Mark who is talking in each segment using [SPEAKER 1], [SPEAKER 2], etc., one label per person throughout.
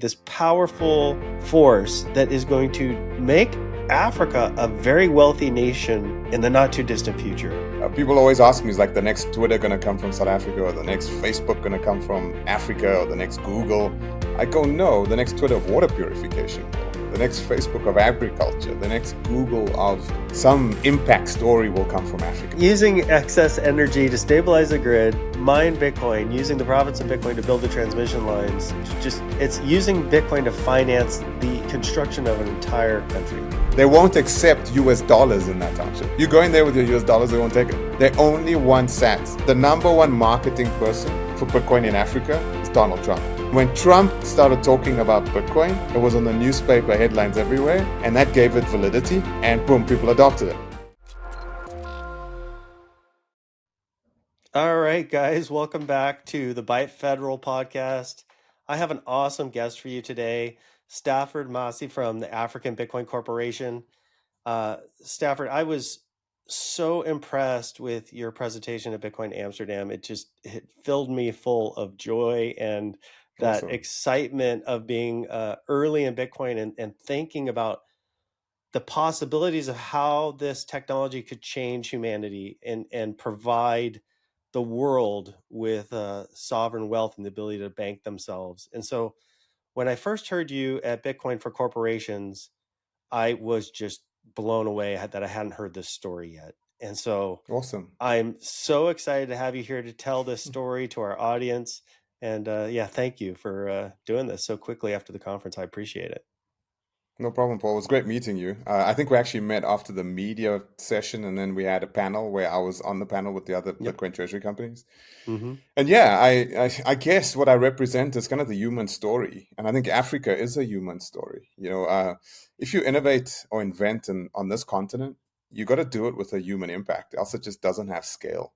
[SPEAKER 1] this powerful force that is going to make Africa a very wealthy nation in the not too distant future.
[SPEAKER 2] People always ask me, is like the next Twitter going to come from South Africa, or the next Facebook going to come from Africa, or the next Google? I go, no, the next Twitter of water purification, the next Facebook of agriculture, the next Google of some impact story will come from Africa.
[SPEAKER 1] Using excess energy to stabilize the grid, mine Bitcoin, using the profits of Bitcoin to build the transmission lines. It's using Bitcoin to finance the construction of an entire country.
[SPEAKER 2] They won't accept US dollars in that township. You go in there with your US dollars, they won't take it. They only want sats. The number one marketing person for Bitcoin in Africa is Donald Trump. When Trump started talking about Bitcoin, it was on the newspaper headlines everywhere, and that gave it validity, and boom, people adopted it.
[SPEAKER 1] All right, guys, welcome back to the Byte Federal podcast. I have an awesome guest for you today, Stafford Masie from the African Bitcoin Corporation. Stafford, I was so impressed with your presentation at Bitcoin Amsterdam. It filled me full of joy and that
[SPEAKER 2] Awesome.
[SPEAKER 1] excitement of being early in Bitcoin and thinking about the possibilities of how this technology could change humanity and provide the world with sovereign wealth and the ability to bank themselves. And so when I first heard you at Bitcoin for Corporations, I was just blown away that I hadn't heard this story yet. And so
[SPEAKER 2] Awesome.
[SPEAKER 1] I'm so excited to have you here to tell this story to our audience. And thank you for doing this so quickly after the conference. I appreciate it.
[SPEAKER 2] No problem, Paul. It was great meeting you. I think we actually met after the media session, and then we had a panel where I was on the panel with the other Bitcoin treasury companies.
[SPEAKER 1] Mm-hmm.
[SPEAKER 2] And yeah, I guess what I represent is kind of the human story. And I think Africa is a human story. If you innovate or invent on this continent, you got to do it with a human impact, else it just doesn't have scale.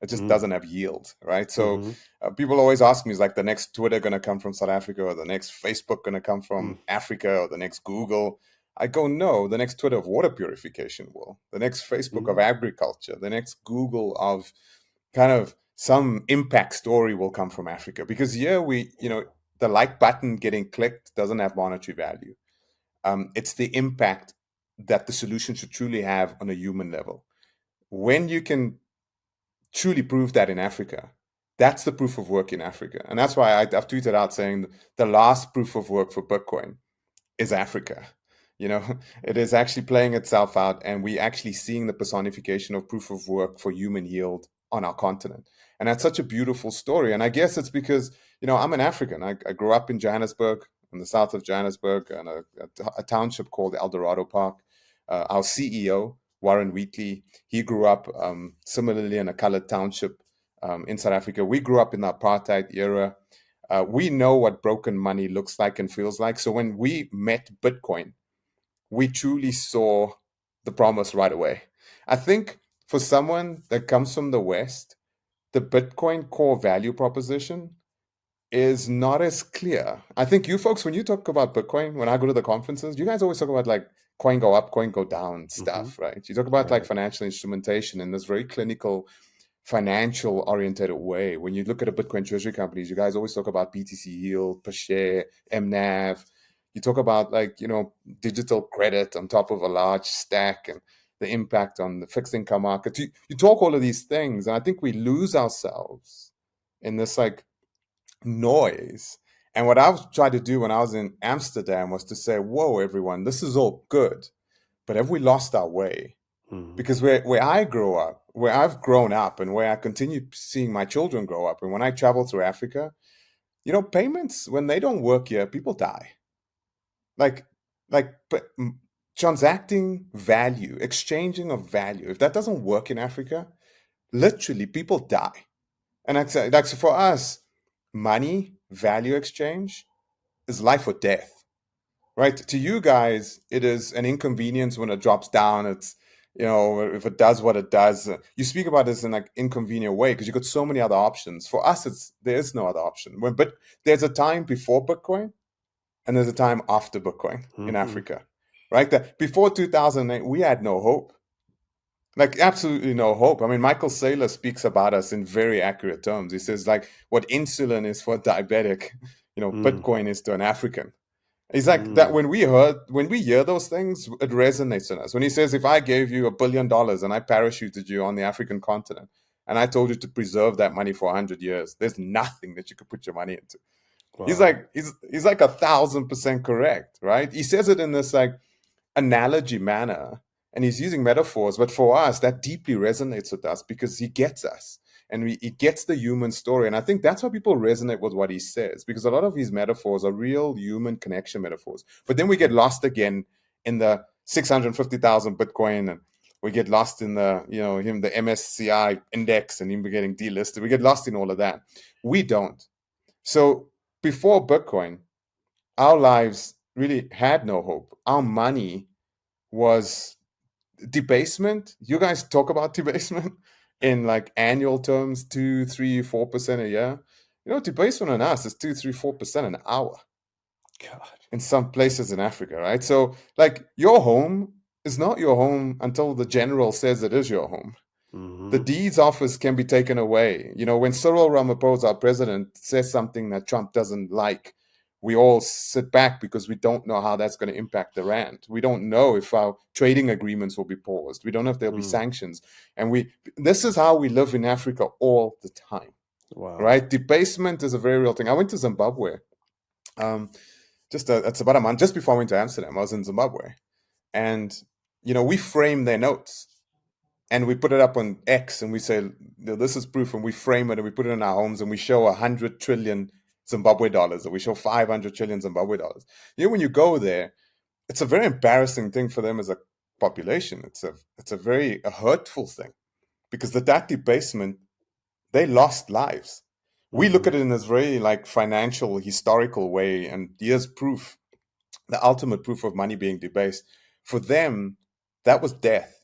[SPEAKER 2] It just doesn't have yield, right? So people always ask me, is like the next Twitter going to come from South Africa, or the next Facebook going to come from Africa, or the next Google? I go, no, the next Twitter of water purification will. The next Facebook of agriculture, the next Google of kind of some impact story will come from Africa. Because here the like button getting clicked doesn't have monetary value. It's the impact that the solution should truly have on a human level. When you can truly prove that in Africa, that's the proof of work in Africa. And that's why I've tweeted out saying the last proof of work for Bitcoin is Africa. It is actually playing itself out, and we're actually seeing the personification of proof of work for human yield on our continent. And that's such a beautiful story. And I guess it's because, I'm an African. I grew up in Johannesburg, in the south of Johannesburg, and a township called Eldorado Park. Our CEO, Warren Wheatley, he grew up similarly in a colored township in South Africa. We grew up in the apartheid era. We know what broken money looks like and feels like. So when we met Bitcoin, we truly saw the promise right away. I think for someone that comes from the West, the Bitcoin core value proposition is not as clear. I think you folks, when you talk about Bitcoin, when I go to the conferences, you guys always talk about like coin go up, coin go down stuff, right? You talk about like financial instrumentation in this very clinical, financial oriented way. When you look at a Bitcoin treasury companies, you guys always talk about BTC yield per share, MNAV. You talk about digital credit on top of a large stack and the impact on the fixed income market. You talk all of these things, and I think we lose ourselves in this like noise. And what I was trying to do when I was in Amsterdam was to say, whoa, everyone, this is all good, but have we lost our way? Because where I grew up, where I've grown up, and where I continue seeing my children grow up, and when I travel through Africa, payments, when they don't work here, people die. But transacting value, exchanging of value, if that doesn't work in Africa, literally people die. And that's for us, money, value exchange is life or death, right? To you guys, it is an inconvenience when it drops down. It's, if it does what it does. You speak about this in like inconvenient way because you've got so many other options. For us, there is no other option. But there's a time before Bitcoin and there's a time after Bitcoin in Africa, right? That before 2008, we had no hope. Like absolutely no hope. I mean, Michael Saylor speaks about us in very accurate terms. He says like what insulin is for diabetic,
[SPEAKER 1] Mm.
[SPEAKER 2] Bitcoin is to an African. He's like that.
[SPEAKER 1] Mm.
[SPEAKER 2] When we hear those things, it resonates in us. When he says, if I gave you $1 billion and I parachuted you on the African continent and I told you to preserve that money for 100 years, there's nothing that you could put your money into. He's
[SPEAKER 1] Wow.
[SPEAKER 2] like he's like 1,000% correct, right? He says it in this like analogy manner, and he's using metaphors, but for us that deeply resonates with us because he gets us, and he gets the human story. And I think that's why people resonate with what he says, because a lot of his metaphors are real human connection metaphors, but then we get
[SPEAKER 1] Mm.
[SPEAKER 2] lost again in the 650,000 Bitcoin, and we get lost in the MSCI index and him getting delisted. We get lost in all of that. We don't. So before Bitcoin, our lives really had no hope. Our money was debasement. You guys talk about debasement in like annual terms, 2, 3, 4% a year. Debasement on us is 2, 3, 4% an hour
[SPEAKER 1] God.
[SPEAKER 2] in some places in Africa, right? So like your home is not your home until the general says it is your home. The
[SPEAKER 1] Mm-hmm.
[SPEAKER 2] deeds office can be taken away. When Cyril Ramaphosa, our president, says something that Trump doesn't like, we all sit back because we don't know how that's going to impact the rand. We don't know if our trading agreements will be paused. We don't know if there'll be
[SPEAKER 1] Mm.
[SPEAKER 2] sanctions. And this is how we live in Africa all the time,
[SPEAKER 1] Wow.
[SPEAKER 2] right? Debasement is a very real thing. I went to Zimbabwe. Um, it's about a month just before I went to Amsterdam. I was in Zimbabwe, and we frame their notes and we put it up on X and we say, this is proof, and we frame it and we put it in our homes and we show 100 trillion Zimbabwe dollars, or we show 500 trillion Zimbabwe dollars. When you go there, it's a very embarrassing thing for them as a population. It's a very hurtful thing because that debasement, they lost lives. We look
[SPEAKER 1] Mm-hmm.
[SPEAKER 2] at it in this very like financial, historical way, and here's proof, the ultimate proof of money being debased. For them, that was death.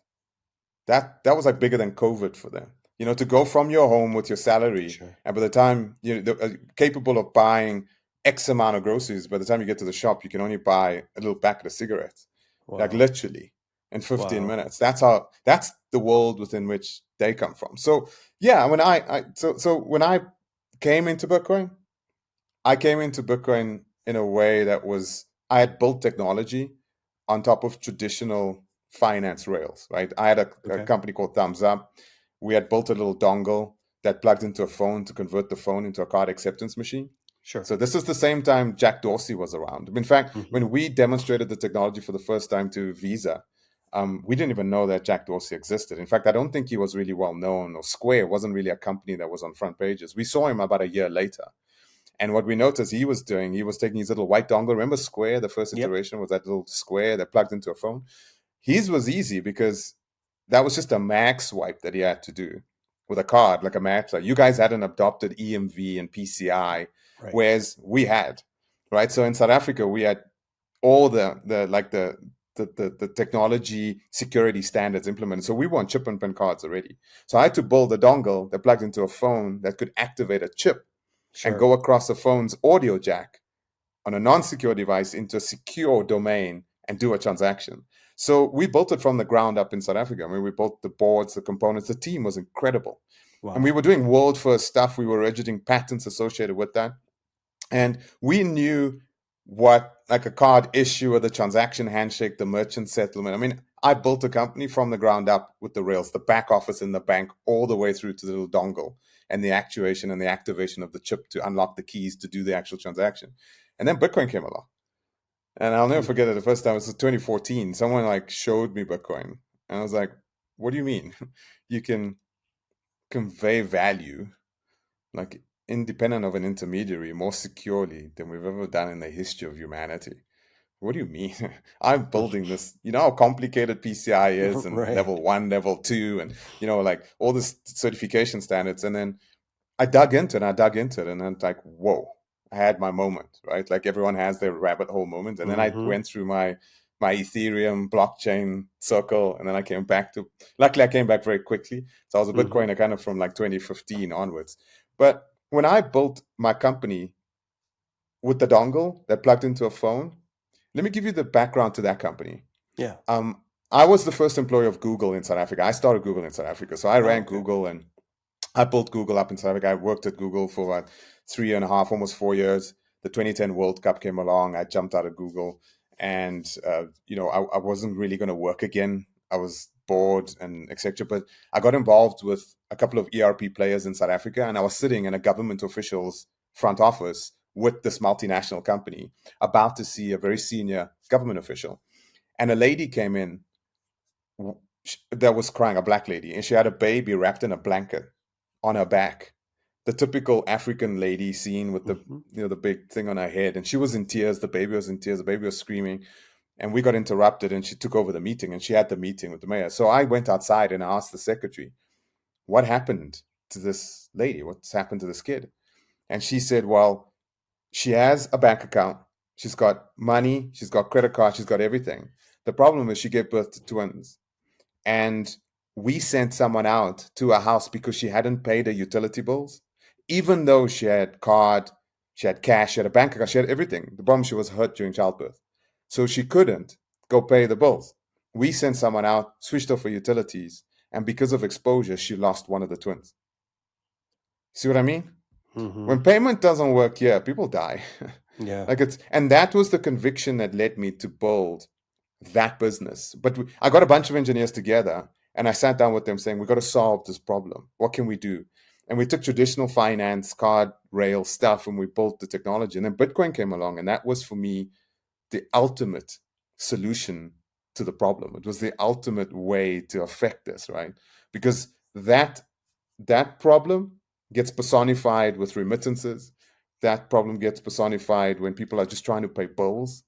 [SPEAKER 2] That was like bigger than COVID for them. To go from your home with your salary,
[SPEAKER 1] Sure.
[SPEAKER 2] and by the time capable of buying X amount of groceries, by the time you get to the shop, you can only buy a little packet of cigarettes, like
[SPEAKER 1] Wow.
[SPEAKER 2] literally in 15
[SPEAKER 1] Wow.
[SPEAKER 2] minutes. That's the world within which they come from. So yeah, when I came into Bitcoin, I came into Bitcoin in a way that was, I had built technology on top of traditional finance rails, right? I had a
[SPEAKER 1] Okay.
[SPEAKER 2] company called Thumbs Up. We had built a little dongle that plugged into a phone to convert the phone into a card acceptance machine.
[SPEAKER 1] Sure.
[SPEAKER 2] So this is the same time Jack Dorsey was around. In fact,
[SPEAKER 1] Mm-hmm.
[SPEAKER 2] when we demonstrated the technology for the first time to Visa, we didn't even know that Jack Dorsey existed. In fact, I don't think he was really well known, or Square wasn't really a company that was on front pages. We saw him about a year later. And what we noticed he was doing, he was taking his little white dongle. Remember Square? The first
[SPEAKER 1] Yep.
[SPEAKER 2] iteration was that little square that plugged into a phone. His was easy because that was just a mag swipe that he had to do with a card, like a mag swipe. You guys hadn't adopted EMV and PCI,
[SPEAKER 1] Right.
[SPEAKER 2] whereas we had, right? So in South Africa, we had all the technology security standards implemented. So we were on chip and pin cards already. So I had to build a dongle that plugged into a phone that could activate a chip and
[SPEAKER 1] Sure.
[SPEAKER 2] go across a phone's audio jack on a non-secure device into a secure domain and do a transaction. So we built it from the ground up in South Africa. I mean, we built the boards, the components. The team was incredible. And we
[SPEAKER 1] Wow.
[SPEAKER 2] were doing world first stuff. We were registering patents associated with that. And we knew what, like, a card issuer, the transaction handshake, the merchant settlement. I mean, I built a company from the ground up with the rails, the back office in the bank, all the way through to the little dongle and the actuation and the activation of the chip to unlock the keys to do the actual transaction. And then Bitcoin came along. And I'll never
[SPEAKER 1] Mm.
[SPEAKER 2] forget it. The first time, it was 2014. Someone like showed me Bitcoin. And I was like, what do you mean? You can convey value, like, independent of an intermediary, more securely than we've ever done in the history of humanity. What do you mean? I'm building this. You know how complicated PCI is, and
[SPEAKER 1] Right.
[SPEAKER 2] level 1, level 2, and like all this certification standards. And then I dug into it, and I dug into it, and then like, whoa, I had my moment, right? Like everyone has their rabbit hole moment. And then I
[SPEAKER 1] Mm-hmm.
[SPEAKER 2] went through my Ethereum blockchain circle, and then I came back to, luckily I came back very quickly. So I was a
[SPEAKER 1] Mm-hmm.
[SPEAKER 2] Bitcoiner kind of from like 2015 onwards. But when I built my company with the dongle that plugged into a phone, let me give you the background to that company.
[SPEAKER 1] Yeah.
[SPEAKER 2] Um, I was the first employee of Google in South Africa. I started Google in South Africa. So I
[SPEAKER 1] Oh,
[SPEAKER 2] ran
[SPEAKER 1] okay.
[SPEAKER 2] Google, and I built Google up in South Africa. I worked at Google for about 3.5, almost 4 years. the 2010 World Cup came along. I jumped out of Google, and I wasn't really going to work again. I was bored and etc. But I got involved with a couple of ERP players in South Africa, and I was sitting in a government official's front office with this multinational company, about to see a very senior government official, and a lady came in that was crying, a black lady, and she had a baby wrapped in a blanket on her back. The typical African lady scene with the
[SPEAKER 1] Hmm.
[SPEAKER 2] the big thing on her head, and she was in tears. The baby was in tears. The baby was screaming, and we got interrupted. And she took over the meeting, and she had the meeting with the mayor. So I went outside and asked the secretary, "What happened to this lady? What's happened to this kid?" And she said, "Well, she has a bank account. She's got money. She's got credit cards. She's got everything. The problem is she gave birth to twins, and we sent someone out to her house because she hadn't paid her utility bills, even though she had card, she had cash, she had a bank account, she had everything. The problem, she was hurt during childbirth, so she couldn't go pay the bills. We sent someone out, switched off her utilities, and because of exposure, she lost one of the twins. See what I mean?
[SPEAKER 1] Hmm.
[SPEAKER 2] When payment doesn't work, yeah, people die.
[SPEAKER 1] Yeah.
[SPEAKER 2] Like it's, and that was the conviction that led me to build that business. But I got a bunch of engineers together, and I sat down with them saying, we got to solve this problem. What can we do? And we took traditional finance, card, rail stuff, and we built the technology. And then Bitcoin came along, and that was for me the ultimate solution to the problem. It was the ultimate way to affect this, right? Because that problem gets personified with remittances. That problem gets personified when people are just trying to pay bills.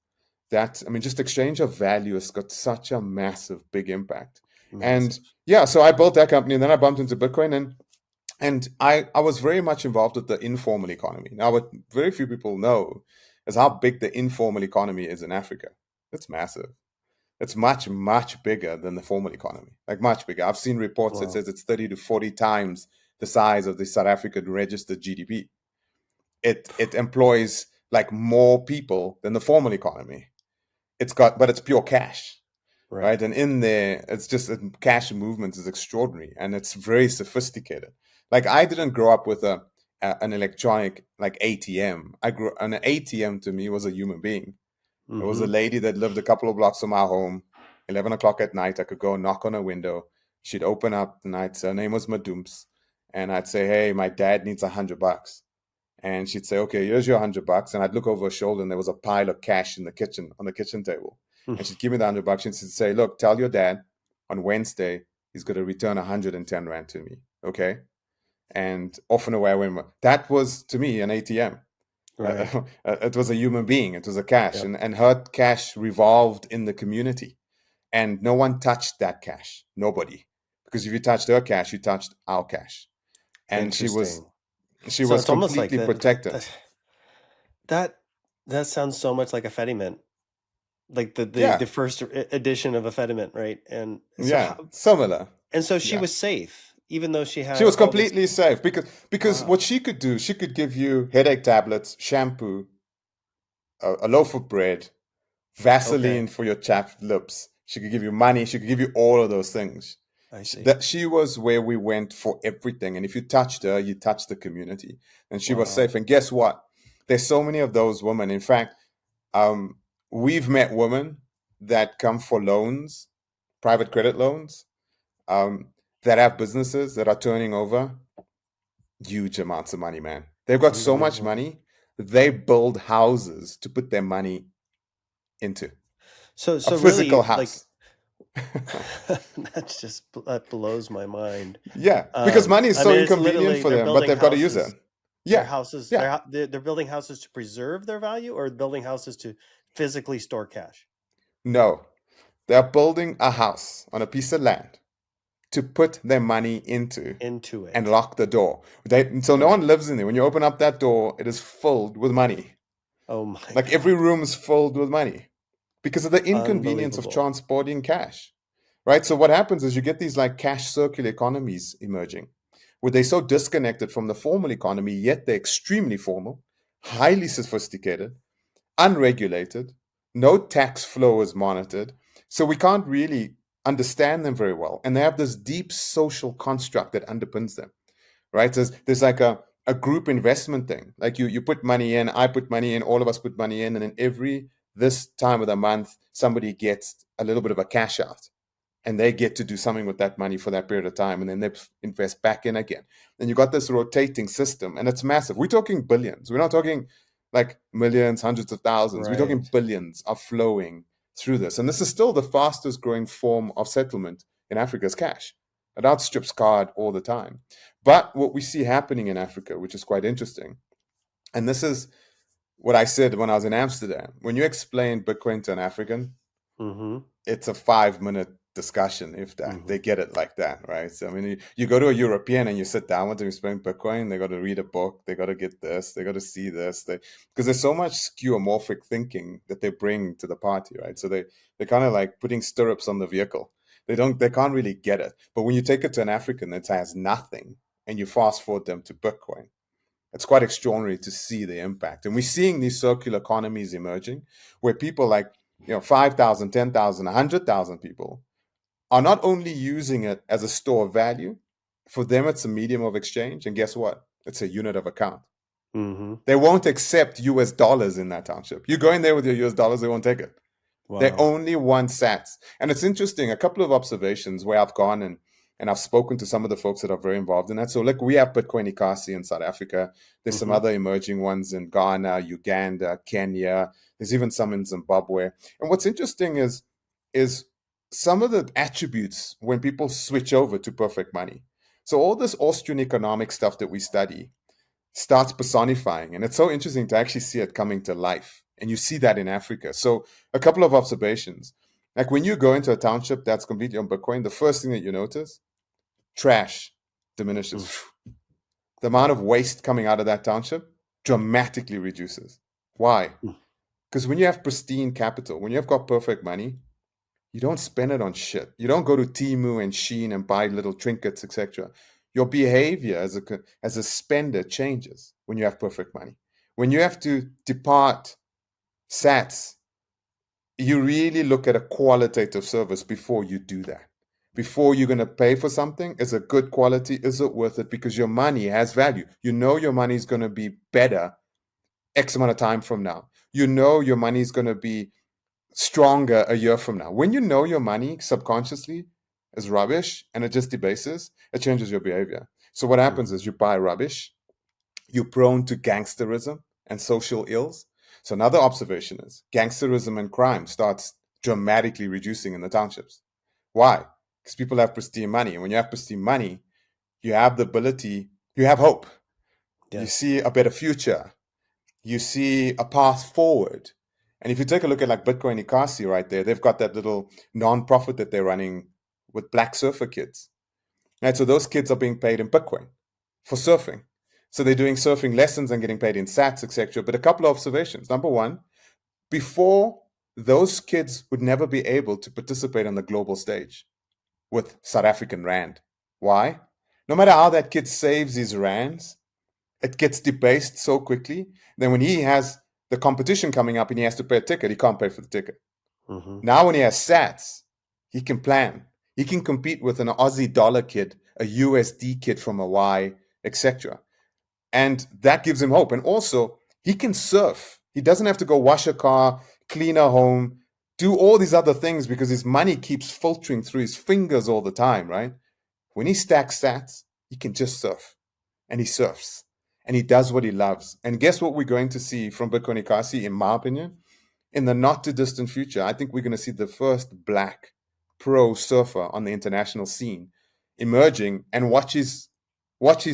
[SPEAKER 2] That, I mean, just exchange of value has got such a massive, big impact. And
[SPEAKER 1] Massive.
[SPEAKER 2] yeah, so I built that company, and then I bumped into Bitcoin, and I was very much involved with the informal economy. Now, what very few people know is how big the informal economy is in Africa. It's massive. It's much, much bigger than the formal economy, like much bigger. I've seen reports that
[SPEAKER 1] Wow.
[SPEAKER 2] says it's 30 to 40 times the size of the South African registered GDP. It employs like more people than the formal economy. But it's pure cash,
[SPEAKER 1] Right.
[SPEAKER 2] right? And in there, it's just cash movement is extraordinary, and it's very sophisticated. Like I didn't grow up with an electronic like ATM. I grew An ATM to me was a human being. It was a
[SPEAKER 1] Hmm.
[SPEAKER 2] lady that lived a couple of blocks from our home. 11 o'clock at night, I could go knock on her window. She'd open up, and her name was Madooms, and I'd say, "Hey, my dad needs $100." And she'd say, "Okay, here's your $100." And I'd look over her shoulder, and there was a pile of cash in the kitchen, on the kitchen table. And she'd give me the $100, and she'd say, "Look, tell your dad on Wednesday he's going to return 110 rand to me." Okay. And off and away I went. That was to me an ATM.
[SPEAKER 1] Right.
[SPEAKER 2] It was a human being. It was a cash,
[SPEAKER 1] Yep.
[SPEAKER 2] and her cash revolved in the community, and no one touched that cash. Nobody, because if you touched her cash, you touched our cash, and
[SPEAKER 1] Interesting.
[SPEAKER 2] she
[SPEAKER 1] So
[SPEAKER 2] was
[SPEAKER 1] it's almost like
[SPEAKER 2] completely protected.
[SPEAKER 1] that that sounds so much like a Fediment, like the
[SPEAKER 2] Yeah,
[SPEAKER 1] first edition of a Fediment, right? And so
[SPEAKER 2] yeah,
[SPEAKER 1] how,
[SPEAKER 2] similar.
[SPEAKER 1] and so she
[SPEAKER 2] Yeah,
[SPEAKER 1] was safe, even though she
[SPEAKER 2] she
[SPEAKER 1] had
[SPEAKER 2] was
[SPEAKER 1] all this.
[SPEAKER 2] completely safe because what
[SPEAKER 1] Wow.
[SPEAKER 2] she could do, she could give you headache tablets, shampoo, a loaf of bread,
[SPEAKER 1] Okay,
[SPEAKER 2] Vaseline for your chapped lips. She could give you money. She could give you all of those things.
[SPEAKER 1] I see.
[SPEAKER 2] She was where we went for everything. And if you touched her, you touched the community. And she was
[SPEAKER 1] Wow.
[SPEAKER 2] safe. And guess what? There's so many of those women. In fact, um, we've met women that come for loans, private credit loans, um, that have businesses that are turning over huge amounts of money, man. They've got so much
[SPEAKER 1] Unbelievable.
[SPEAKER 2] money, they build houses to put their money into, a
[SPEAKER 1] So
[SPEAKER 2] physical
[SPEAKER 1] really, like
[SPEAKER 2] house.
[SPEAKER 1] that blows my mind.
[SPEAKER 2] Yeah, because money is
[SPEAKER 1] I
[SPEAKER 2] so
[SPEAKER 1] mean, it's
[SPEAKER 2] inconvenient
[SPEAKER 1] literally
[SPEAKER 2] for
[SPEAKER 1] they're
[SPEAKER 2] them, but
[SPEAKER 1] building
[SPEAKER 2] they've got to use it.
[SPEAKER 1] houses. Their
[SPEAKER 2] Yeah,
[SPEAKER 1] houses,
[SPEAKER 2] yeah.
[SPEAKER 1] they're building houses to preserve their value, or building houses to physically store cash
[SPEAKER 2] No, they're building a house on a piece of land to put their money into
[SPEAKER 1] into
[SPEAKER 2] and
[SPEAKER 1] it.
[SPEAKER 2] lock the door. So no one
[SPEAKER 1] Right.
[SPEAKER 2] lives in there. When you open up that door, it is filled with money.
[SPEAKER 1] Oh my
[SPEAKER 2] Like every
[SPEAKER 1] God.
[SPEAKER 2] room is filled with money because of the inconvenience of
[SPEAKER 1] Unbelievable.
[SPEAKER 2] transporting cash. Right? So what happens is you get these like cash circular economies emerging where they're so disconnected from the formal economy, yet they're extremely formal, highly sophisticated, unregulated, no tax flow is monitored. So we can't really understand them very well. And they have this deep social construct that underpins them, right? There's like a group investment thing. Like you put money in, I put money in, all of us put money in, and then every this time of the month, somebody gets a little bit of a cash out and they get to do something with that money for that period of time, and then they invest back in again. And you got this rotating system, and it's massive. We're talking billions. We're not talking like millions, hundreds of thousands. We're talking
[SPEAKER 1] Right.
[SPEAKER 2] billions are flowing through this, and this is still the fastest growing form of settlement in Africa's cash. It outstrips card all the time. But what we see happening in Africa, which is quite interesting, and this is what I said when I was in Amsterdam. When you explain Bitcoin to an African,
[SPEAKER 1] Mm-hmm.
[SPEAKER 2] it's a 5 minute discussion if that
[SPEAKER 1] Mm-hmm.
[SPEAKER 2] they get it like that, right? So I mean, you go to a European and you sit down with them, explain Bitcoin, they got to read a book, they got to get this, they got to see this, they because there's so much skeuomorphic thinking that they bring to the party, right? So they kind of like putting stirrups on the vehicle. They can't really get it. But when you take it to an African that has nothing and you fast forward them to Bitcoin, it's quite extraordinary to see the impact. And we're seeing these circular economies emerging where people like, 5,000, 10,000, 100,000 people are not only using it as a store of value, for them, it's a medium of exchange. And guess what? It's a unit of account.
[SPEAKER 1] Mm-hmm.
[SPEAKER 2] They won't accept US dollars in that township. You go in there with your US dollars, they won't take it. They
[SPEAKER 1] Wow.
[SPEAKER 2] only want sats. And it's interesting, a couple of observations where I've gone and I've spoken to some of the folks that are very involved in that. So, like, we have Bitcoin Ikasi in South Africa. There's some
[SPEAKER 1] Mm-hmm.
[SPEAKER 2] other emerging ones in Ghana, Uganda, Kenya. There's even some in Zimbabwe. And what's interesting is some of the attributes when people switch over to perfect money. So all this Austrian economic stuff that we study, starts personifying. And it's so interesting to actually see it coming to life. And you see that in Africa. So, a couple of observations. Like when you go into a township that's completely on Bitcoin, the first thing that you notice, trash
[SPEAKER 1] Mm.
[SPEAKER 2] diminishes. The amount of
[SPEAKER 1] Wow.
[SPEAKER 2] waste coming out of that township dramatically reduces. Why?
[SPEAKER 1] Mm.
[SPEAKER 2] Because when you have pristine capital, when you've got perfect money, you don't spend it on shit. You don't go to Timu and Sheen and buy little trinkets, etc. Your behavior as a spender changes when you have perfect money. When you have to depart sats, you really look at a qualitative service before you do that. Before you're going to pay for something, is it good quality? Is it worth it? Because your money has value. You know your money is going to be better X amount of time from now. You know your money is going to be stronger a year from now. When you know your money subconsciously is rubbish and it just debases, it changes your behavior. So what happens
[SPEAKER 1] Mm-hmm.
[SPEAKER 2] is you buy rubbish, you're prone to gangsterism and social ills. So another observation is gangsterism and crime starts dramatically reducing in the townships. Why? Because people have pristine money. And when you have pristine money, you have the ability, you have hope. You
[SPEAKER 1] Yes.
[SPEAKER 2] see a better future, you see a path forward. And if you take a look at like Bitcoin Ikasi right there, they've got that little non-profit that they're running with black surfer kids. Right? So those kids are being paid in Bitcoin for surfing. So they're doing surfing lessons and getting paid in sats, etc. But a couple of observations. Number one, before those kids would never be able to participate on the global stage with South African Rand. Why? No matter how that kid saves his rands, it gets debased so quickly. Then when he has the competition coming up and he has to pay a ticket, he can't pay for the ticket.
[SPEAKER 1] Mm-hmm.
[SPEAKER 2] Now when he has sats, he can plan. He can compete with an Aussie dollar kid, a USD kid from Hawaii, etc. And that gives him hope. And also, he can surf. He doesn't have to go wash a car, clean a home, do all these other things because his money keeps filtering through his fingers all the time, right? When he stacks sats, he can just surf and he surfs and he does what he loves. And guess what we're going to see from Bitcoin Ikasi, in my opinion? In the not too distant future, I think we're going to see the first black pro surfer on the international scene emerging and watch his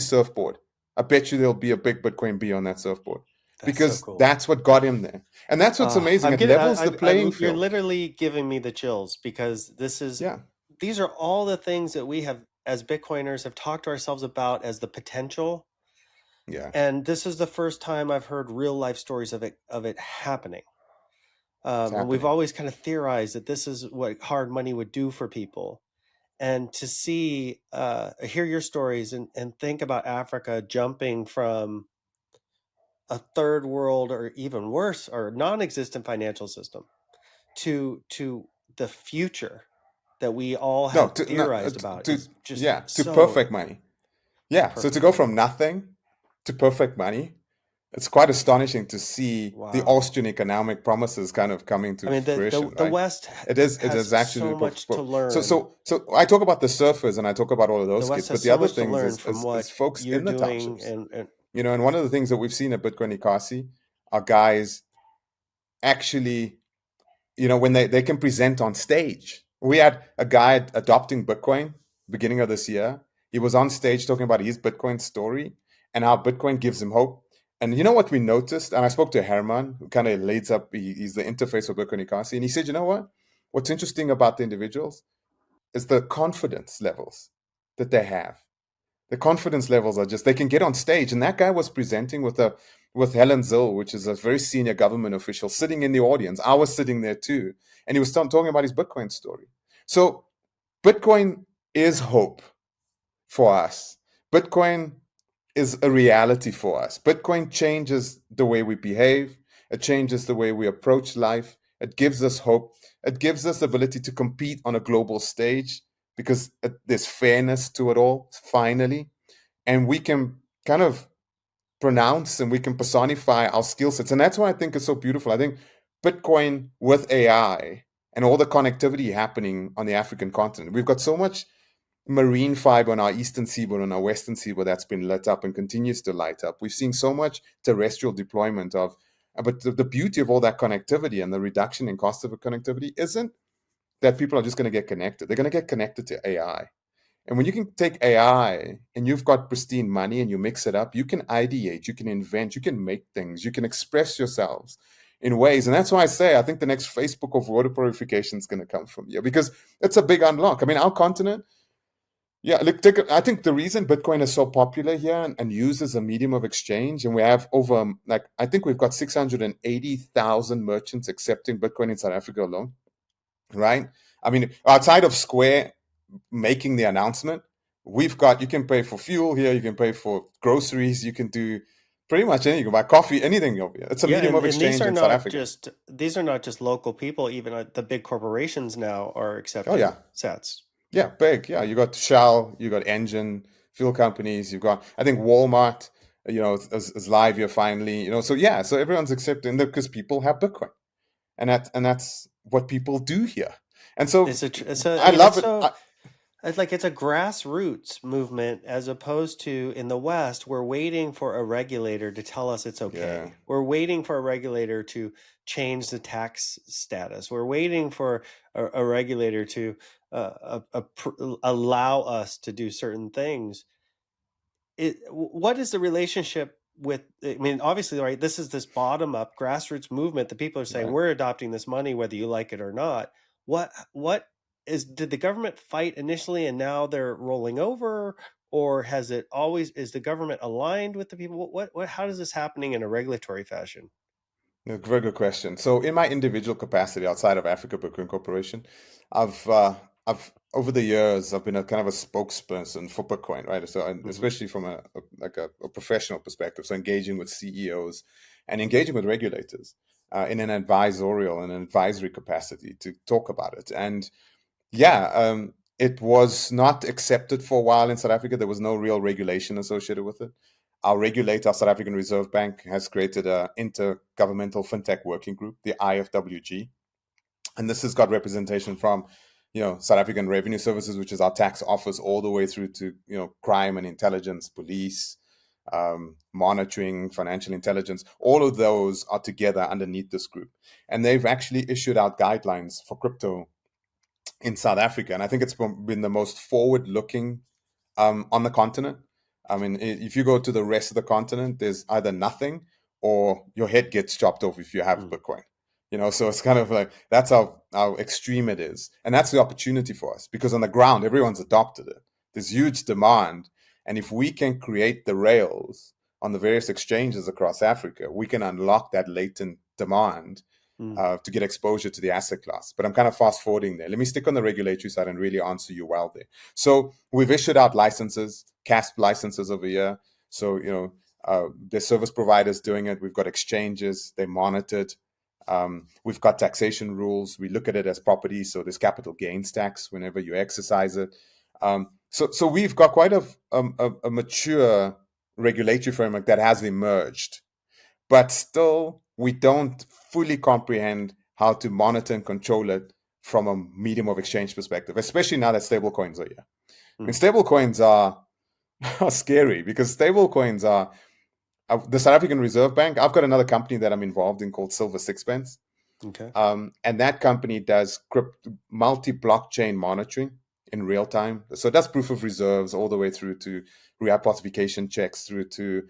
[SPEAKER 2] surfboard. I bet you there'll be a big Bitcoin B on that surfboard
[SPEAKER 1] That's so
[SPEAKER 2] because
[SPEAKER 1] cool.
[SPEAKER 2] that's what got him there. And that's what's amazing.
[SPEAKER 1] I'm
[SPEAKER 2] It
[SPEAKER 1] getting.
[SPEAKER 2] levels the playing
[SPEAKER 1] You're
[SPEAKER 2] field.
[SPEAKER 1] literally giving me the chills because this is.
[SPEAKER 2] Yeah.
[SPEAKER 1] These are all the things that we have, as Bitcoiners, have talked to ourselves about as the potential.
[SPEAKER 2] Yeah.
[SPEAKER 1] And this is the first time I've heard real life stories of it happening.
[SPEAKER 2] It's
[SPEAKER 1] And we've
[SPEAKER 2] happening.
[SPEAKER 1] always kind of theorized that this is what hard money would do for people. And to see, hear your stories and think about Africa jumping from a third world or even worse or non-existent financial system to the future that we all
[SPEAKER 2] No,
[SPEAKER 1] have theorized about
[SPEAKER 2] to
[SPEAKER 1] is just
[SPEAKER 2] yeah, to
[SPEAKER 1] so
[SPEAKER 2] perfect money. Yeah. So to go
[SPEAKER 1] perfect
[SPEAKER 2] from
[SPEAKER 1] money.
[SPEAKER 2] nothing to perfect money. It's quite astonishing to see the
[SPEAKER 1] Wow.
[SPEAKER 2] Austrian economic promises kind of coming
[SPEAKER 1] I
[SPEAKER 2] to
[SPEAKER 1] mean,
[SPEAKER 2] fruition,
[SPEAKER 1] the
[SPEAKER 2] right?
[SPEAKER 1] West
[SPEAKER 2] It
[SPEAKER 1] has
[SPEAKER 2] is actually
[SPEAKER 1] so much to
[SPEAKER 2] so
[SPEAKER 1] learn.
[SPEAKER 2] so I talk about the surfers and I talk about all of
[SPEAKER 1] The
[SPEAKER 2] those
[SPEAKER 1] West
[SPEAKER 2] kids,
[SPEAKER 1] has
[SPEAKER 2] but the
[SPEAKER 1] so
[SPEAKER 2] other
[SPEAKER 1] much to
[SPEAKER 2] things
[SPEAKER 1] learn from
[SPEAKER 2] is
[SPEAKER 1] what
[SPEAKER 2] folks
[SPEAKER 1] you're
[SPEAKER 2] in the
[SPEAKER 1] doing,
[SPEAKER 2] townships.
[SPEAKER 1] and
[SPEAKER 2] And one of the things that we've seen at Bitcoin Ikasi are guys actually, when they can present on stage. We had a guy adopting Bitcoin beginning of this year. He was on stage talking about his Bitcoin story and how Bitcoin gives him hope. And you know what we noticed? And I spoke to Herman, who kind of leads up, he's the interface for Bitcoin Economy. And he said, you know what? What's interesting about the individuals is the confidence levels that they have. The confidence levels are just, they can get on stage. And that guy was presenting with Helen Zill, which is a very senior government official, sitting in the audience. I was sitting there too. And he was talking about his Bitcoin story. So Bitcoin is hope for us. Bitcoin is a reality for us. Bitcoin changes the way we behave, it changes the way we approach life, it gives us hope, it gives us the ability to compete on a global stage because there's fairness to it all, finally. And we can kind of pronounce and we can personify our skill sets. And that's what I think is so beautiful. I think Bitcoin with AI and all the connectivity happening on the African continent, we've got so much marine fiber on our eastern seaboard and our western seaboard that's been lit up and continues to light up. We've seen so much terrestrial deployment of, but the beauty of all that connectivity and the reduction in cost of connectivity isn't that people are just going to get connected. They're going to get connected to AI. And when you can take AI and you've got pristine money and you mix it up, you can ideate, you can invent, you can make things, you can express yourselves in ways. And that's why I say I think the next Facebook of water purification is going to come from you because it's a big unlock. I mean, our continent, yeah, look, I think the reason Bitcoin is so popular here and used as a medium of exchange, and we have over, like, I think we've got 680,000 merchants accepting Bitcoin in South Africa alone, right? I mean, outside of Square making the announcement, we've got, you can pay for fuel here, you can pay for groceries, you can do pretty much anything. You can buy coffee, anything over here. It's a
[SPEAKER 1] yeah,
[SPEAKER 2] medium of
[SPEAKER 1] and
[SPEAKER 2] exchange in South Africa.
[SPEAKER 1] these are not just local people. Even the big corporations now are
[SPEAKER 2] Oh,
[SPEAKER 1] accepting
[SPEAKER 2] yeah.
[SPEAKER 1] sats.
[SPEAKER 2] Yeah, big. Yeah, you got Shell, you got engine, fuel companies, you've got, I think Walmart, is live here finally. So yeah, so everyone's accepting that because people have Bitcoin, and that's what people do here. And so
[SPEAKER 1] I
[SPEAKER 2] I
[SPEAKER 1] mean,
[SPEAKER 2] love it.
[SPEAKER 1] it's a grassroots movement as opposed to in the West, we're waiting for a regulator to tell us it's
[SPEAKER 2] Yeah,
[SPEAKER 1] okay. We're waiting for a regulator to change the tax status. We're waiting for a regulator to allow us to do certain things. What is the relationship with, I mean, obviously, right, this is this bottom up grassroots movement that people are saying
[SPEAKER 2] right.
[SPEAKER 1] we're adopting this money whether you like it or not. What is, did the government fight initially and now they're rolling over, or has it always, is the government aligned with the people? What how is this happening in a regulatory fashion?
[SPEAKER 2] Very good question. So, in my individual capacity outside of Africa Bitcoin Corporation, I've over the years I've been a kind of a spokesperson for Bitcoin, right? So, and
[SPEAKER 1] Hmm.
[SPEAKER 2] especially from a professional perspective, so engaging with CEOs and engaging with regulators in an advisorial and an advisory capacity to talk about it. And yeah, it was not accepted for a while in South Africa. There was no real regulation associated with it. Our regulator, South African Reserve Bank, has created an intergovernmental fintech working group, the IFWG, and this has got representation from, South African Revenue Services, which is our tax office, all the way through to crime and intelligence, police, monitoring, financial intelligence. All of those are together underneath this group, and they've actually issued out guidelines for crypto in South Africa, and I think it's been the most forward-looking on the continent. I mean, if you go to the rest of the continent, there's either nothing or your head gets chopped off if you have
[SPEAKER 1] Mm.
[SPEAKER 2] Bitcoin. So it's kind of like that's how extreme it is, and that's the opportunity for us because on the ground everyone's adopted it. There's huge demand, and if we can create the rails on the various exchanges across Africa, we can unlock that latent demand
[SPEAKER 1] Mm.
[SPEAKER 2] to get exposure to the asset class. But I'm kind of fast forwarding there. Let me stick on the regulatory side and really answer you well there. So we've issued out licenses, CASP licenses over here. So, there's service providers doing it. We've got exchanges, they're monitored. We've got taxation rules. We look at it as property. So there's capital gains tax whenever you exercise it. So we've got quite a mature regulatory framework that has emerged, but still we don't fully comprehend how to monitor and control it from a medium of exchange perspective, especially now that stablecoins are here. And
[SPEAKER 1] Mm,
[SPEAKER 2] stablecoins are scary because stablecoins are the South African Reserve Bank. I've got another company that I'm involved in called Silver Sixpence.
[SPEAKER 1] okay.
[SPEAKER 2] And that company does multi-blockchain monitoring in real time. So it does proof of reserves all the way through to rehypothecation checks, through to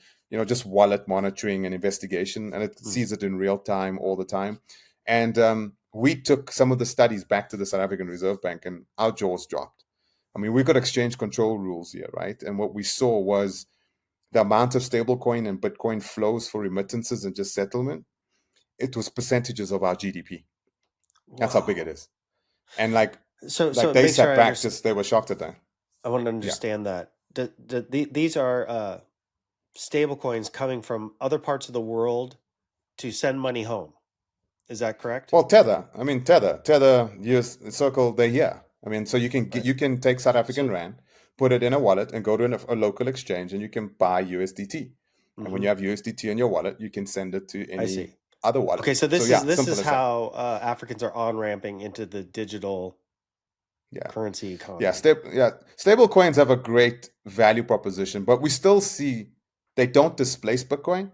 [SPEAKER 2] just wallet monitoring and investigation, and it
[SPEAKER 1] Mm,
[SPEAKER 2] sees it in real time all the time. And we took some of the studies back to the South African Reserve Bank, and our jaws dropped. I mean, we've got exchange control rules here, right? And what we saw was the amount of stablecoin and Bitcoin flows for remittances and just settlement. It was percentages of our GDP. That's how big it
[SPEAKER 1] whoa.
[SPEAKER 2] is. And like they
[SPEAKER 1] Make sure
[SPEAKER 2] sat
[SPEAKER 1] I
[SPEAKER 2] back,
[SPEAKER 1] understand.
[SPEAKER 2] just they were shocked at that.
[SPEAKER 1] I want to
[SPEAKER 2] Yeah.
[SPEAKER 1] understand that. These are stable coins coming from other parts of the world to send money home. Is that correct?
[SPEAKER 2] Well, Tether. I mean, Tether. Use Circle. They're here. I mean, so
[SPEAKER 1] Right.
[SPEAKER 2] you can take South African
[SPEAKER 1] So,
[SPEAKER 2] rand, put it in a wallet, and go to a local exchange, and you can buy USDT. And when
[SPEAKER 1] hmm,
[SPEAKER 2] you have USDT in your wallet, you can send it to
[SPEAKER 1] I
[SPEAKER 2] any
[SPEAKER 1] see.
[SPEAKER 2] other wallet.
[SPEAKER 1] Okay, so
[SPEAKER 2] So yeah,
[SPEAKER 1] this is
[SPEAKER 2] simple as that.
[SPEAKER 1] how Africans are on ramping into the digital
[SPEAKER 2] Yeah.
[SPEAKER 1] currency
[SPEAKER 2] Yeah,
[SPEAKER 1] economy.
[SPEAKER 2] stable coins have a great value proposition, but we still see they don't displace Bitcoin.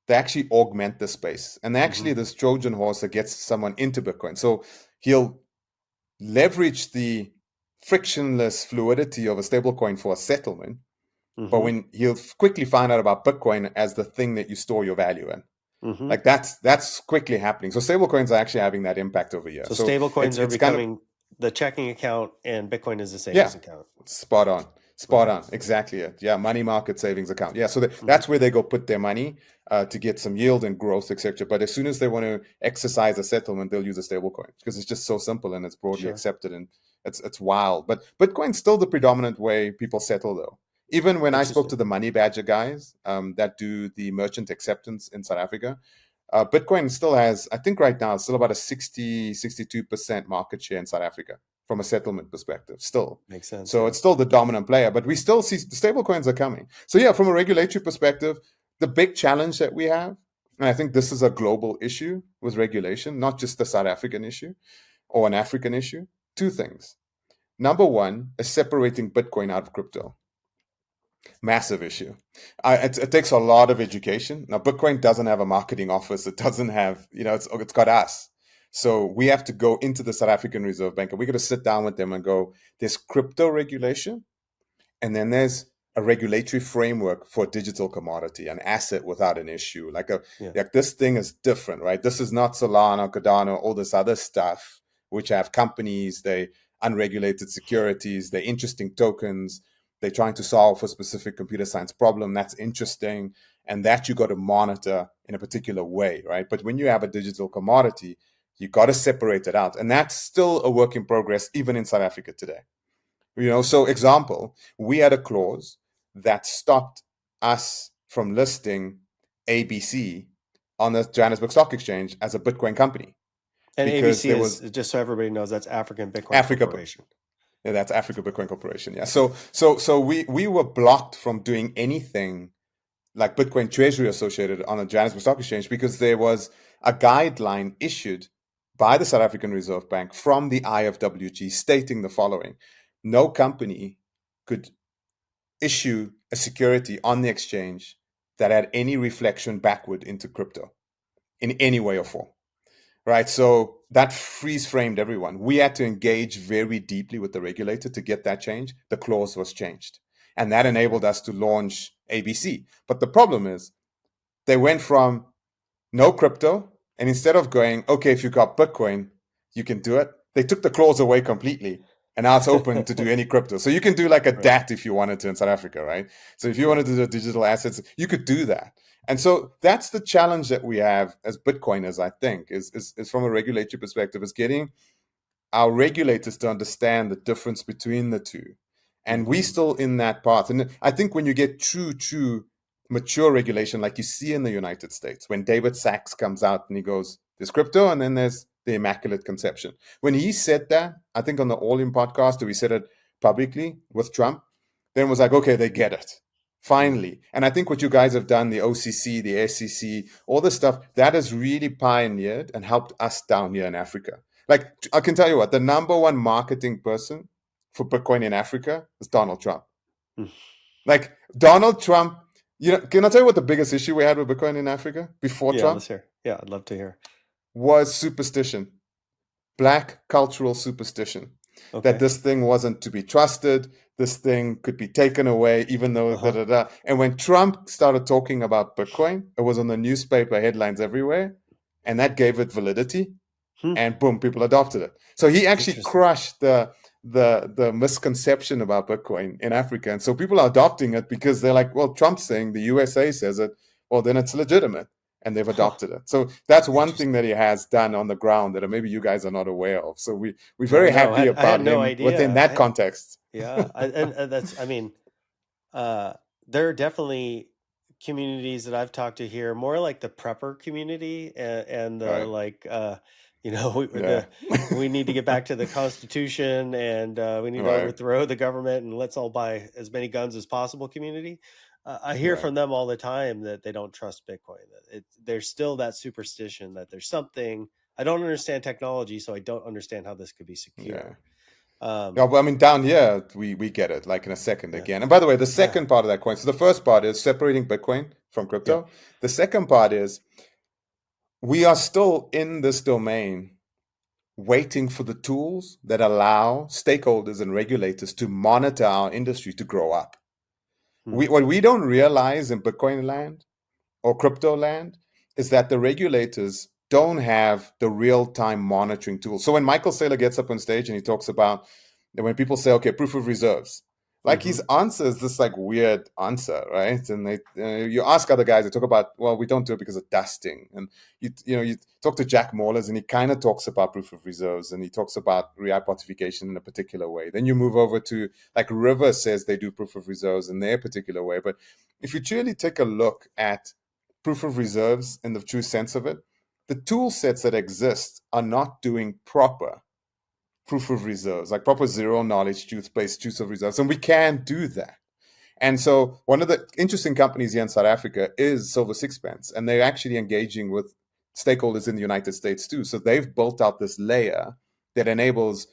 [SPEAKER 2] They actually augment the space. And
[SPEAKER 1] Hmm.
[SPEAKER 2] actually this Trojan horse that gets someone into Bitcoin. So he'll leverage the frictionless fluidity of a stablecoin for a settlement, but
[SPEAKER 1] Hmm.
[SPEAKER 2] when he'll quickly find out about Bitcoin as the thing that you store your value in.
[SPEAKER 1] Hmm.
[SPEAKER 2] Like that's quickly happening. So stablecoins are actually having that impact over here.
[SPEAKER 1] So
[SPEAKER 2] So
[SPEAKER 1] stable coins are
[SPEAKER 2] it's kind of
[SPEAKER 1] becoming the checking account, and Bitcoin is the
[SPEAKER 2] yeah,
[SPEAKER 1] savings account.
[SPEAKER 2] spot on. Spot
[SPEAKER 1] Okay.
[SPEAKER 2] on. Exactly it. Yeah, money market savings account. Yeah, so
[SPEAKER 1] Hmm.
[SPEAKER 2] that's where they go put their money to get some yield and growth, etc. But as soon as they want to exercise a settlement, they'll use a stable coin because it's just so simple and it's broadly
[SPEAKER 1] Sure.
[SPEAKER 2] accepted and it's wild. But Bitcoin's still the predominant way people settle, though. Even when I spoke to
[SPEAKER 1] Interesting.
[SPEAKER 2] the Money Badger guys that do the merchant acceptance in South Africa, Bitcoin still has, I think right now, it's still about a 62% market share in South Africa from a settlement perspective, still.
[SPEAKER 1] Makes sense.
[SPEAKER 2] So
[SPEAKER 1] Yeah.
[SPEAKER 2] it's still the dominant player, but we still see the stable coins are coming. So, yeah, from a regulatory perspective, the big challenge that we have, and I think this is a global issue with regulation, not just a South African issue or an African issue, two things. Number one is separating Bitcoin out of crypto. Massive issue. It takes a lot of education. Now, Bitcoin doesn't have a marketing office. It doesn't have, it's got us. So we have to go into the South African Reserve Bank and we got to sit down with them and go, there's crypto regulation, and then there's a regulatory framework for a digital commodity, an asset without an issue.
[SPEAKER 1] Yeah.
[SPEAKER 2] Like this thing is different, right? This is not Solana, Cardano, all this other stuff, which have companies, they unregulated securities, they're interesting tokens, they're trying to solve a specific computer science problem. That's interesting. And that you got to monitor in a particular way, right? But when you have a digital commodity, you got to separate it out. And that's still a work in progress, even in South Africa today. So example, we had a clause that stopped us from listing ABC on the Johannesburg Stock Exchange as a Bitcoin company
[SPEAKER 1] And
[SPEAKER 2] because
[SPEAKER 1] ABC
[SPEAKER 2] there
[SPEAKER 1] is,
[SPEAKER 2] was
[SPEAKER 1] just so everybody knows, that's African Bitcoin
[SPEAKER 2] Africa.
[SPEAKER 1] Corporation.
[SPEAKER 2] Yeah, that's Africa Bitcoin Corporation. Yeah. So we were blocked from doing anything like Bitcoin treasury associated on the Johannesburg Stock Exchange because there was a guideline issued by the South African Reserve Bank from the IFWG stating the following: no company could issue a security on the exchange that had any reflection backward into crypto in any way or form. Right. So that freeze framed everyone. We had to engage very deeply with the regulator to get that change. The clause was changed. And that enabled us to launch ABC. But the problem is they went from no crypto. And instead of going, okay, if you got Bitcoin, you can do it, they took the clause away completely. And now it's open to do any crypto. So you can do like a
[SPEAKER 1] Right.
[SPEAKER 2] DAT if you wanted to in South Africa, right? So if you
[SPEAKER 1] Yeah.
[SPEAKER 2] wanted to do digital assets, you could do that. And so that's the challenge that we have as Bitcoiners, I think, is from a regulatory perspective, is getting our regulators to understand the difference between the two. And we
[SPEAKER 1] Hmm.
[SPEAKER 2] still in that path. And I think when you get true mature regulation, like you see in the United States, when David Sachs comes out and he goes, there's crypto and then there's the Immaculate Conception. When he said that, I think on the All In podcast, or he said it publicly with Trump, then it was like, okay, they get it.
[SPEAKER 1] Mm.
[SPEAKER 2] Finally. And I think what you guys have done, the OCC, the SEC, all this stuff, that has really pioneered and helped us down here in Africa. Like, I can tell you what, the number one marketing person for Bitcoin in Africa is Donald Trump.
[SPEAKER 1] Mm.
[SPEAKER 2] Like, Donald Trump, can I tell you what the biggest issue we had with Bitcoin in Africa before
[SPEAKER 1] Yeah,
[SPEAKER 2] Trump
[SPEAKER 1] let's hear. Yeah, I'd love to hear.
[SPEAKER 2] was superstition, black cultural superstition, that
[SPEAKER 1] Okay.
[SPEAKER 2] this thing wasn't to be trusted, this thing could be taken away, even though da
[SPEAKER 1] Uh-huh.
[SPEAKER 2] da da. And when Trump started talking about Bitcoin, it was on the newspaper headlines everywhere, and that gave it validity.
[SPEAKER 1] Hmm.
[SPEAKER 2] And boom, people adopted it. So he actually
[SPEAKER 1] Interesting.
[SPEAKER 2] crushed the misconception about Bitcoin in Africa, and so people are adopting it because they're like, well, Trump's saying, the USA says it, well, then it's legitimate, and they've
[SPEAKER 1] Huh.
[SPEAKER 2] adopted it. So that's one thing
[SPEAKER 1] Interesting.
[SPEAKER 2] that he has done on the ground that maybe you guys are not aware of. So we're
[SPEAKER 1] Yeah,
[SPEAKER 2] very
[SPEAKER 1] no,
[SPEAKER 2] happy
[SPEAKER 1] I had
[SPEAKER 2] about
[SPEAKER 1] no
[SPEAKER 2] him within
[SPEAKER 1] idea.
[SPEAKER 2] that context.
[SPEAKER 1] Yeah, and that's, I mean, uh, there are definitely communities that I've talked to here, more like the prepper community and the
[SPEAKER 2] Right?
[SPEAKER 1] like,
[SPEAKER 2] Yeah.
[SPEAKER 1] we need to get back to the Constitution and we need to
[SPEAKER 2] Right.
[SPEAKER 1] overthrow the government and let's all buy as many guns as possible community. I hear
[SPEAKER 2] Right.
[SPEAKER 1] from them all the time that they don't trust Bitcoin. That there's still that superstition that there's something. I don't understand technology, so I don't understand how this could be
[SPEAKER 2] Yeah.
[SPEAKER 1] secure.
[SPEAKER 2] Yeah,
[SPEAKER 1] Um,
[SPEAKER 2] well, I mean, down here we get it like in a second
[SPEAKER 1] yeah,
[SPEAKER 2] again. And by the way, the
[SPEAKER 1] yeah,
[SPEAKER 2] second part of that coin. So the first part is separating Bitcoin from
[SPEAKER 1] yeah.
[SPEAKER 2] crypto. The second part is we are still in this domain waiting for the tools that allow stakeholders and regulators to monitor our industry to grow up.
[SPEAKER 1] Hmm.
[SPEAKER 2] What we don't realize in Bitcoin land or crypto land is that the regulators don't have the real time monitoring tools. So when Michael Saylor gets up on stage and he talks about when people say, okay, proof of reserves, like
[SPEAKER 1] Mm-hmm.
[SPEAKER 2] his answer is this like weird answer, right? And you ask other guys, they talk about, well, we don't do it because of dusting. And you talk to Jack Mollers and he kind of talks about proof of reserves and he talks about rehypothecation in a particular way. Then you move over to like River says they do proof of reserves in their particular way. But if you truly take a look at proof of reserves in the true sense of it, the tool sets that exist are not doing proper proof of reserves, like proper zero knowledge, truth based truth of reserves. And we can do that. And so one of the interesting companies here in South Africa is Silver Sixpence, and they're actually engaging with stakeholders in the United States too. So they've built out this layer that enables,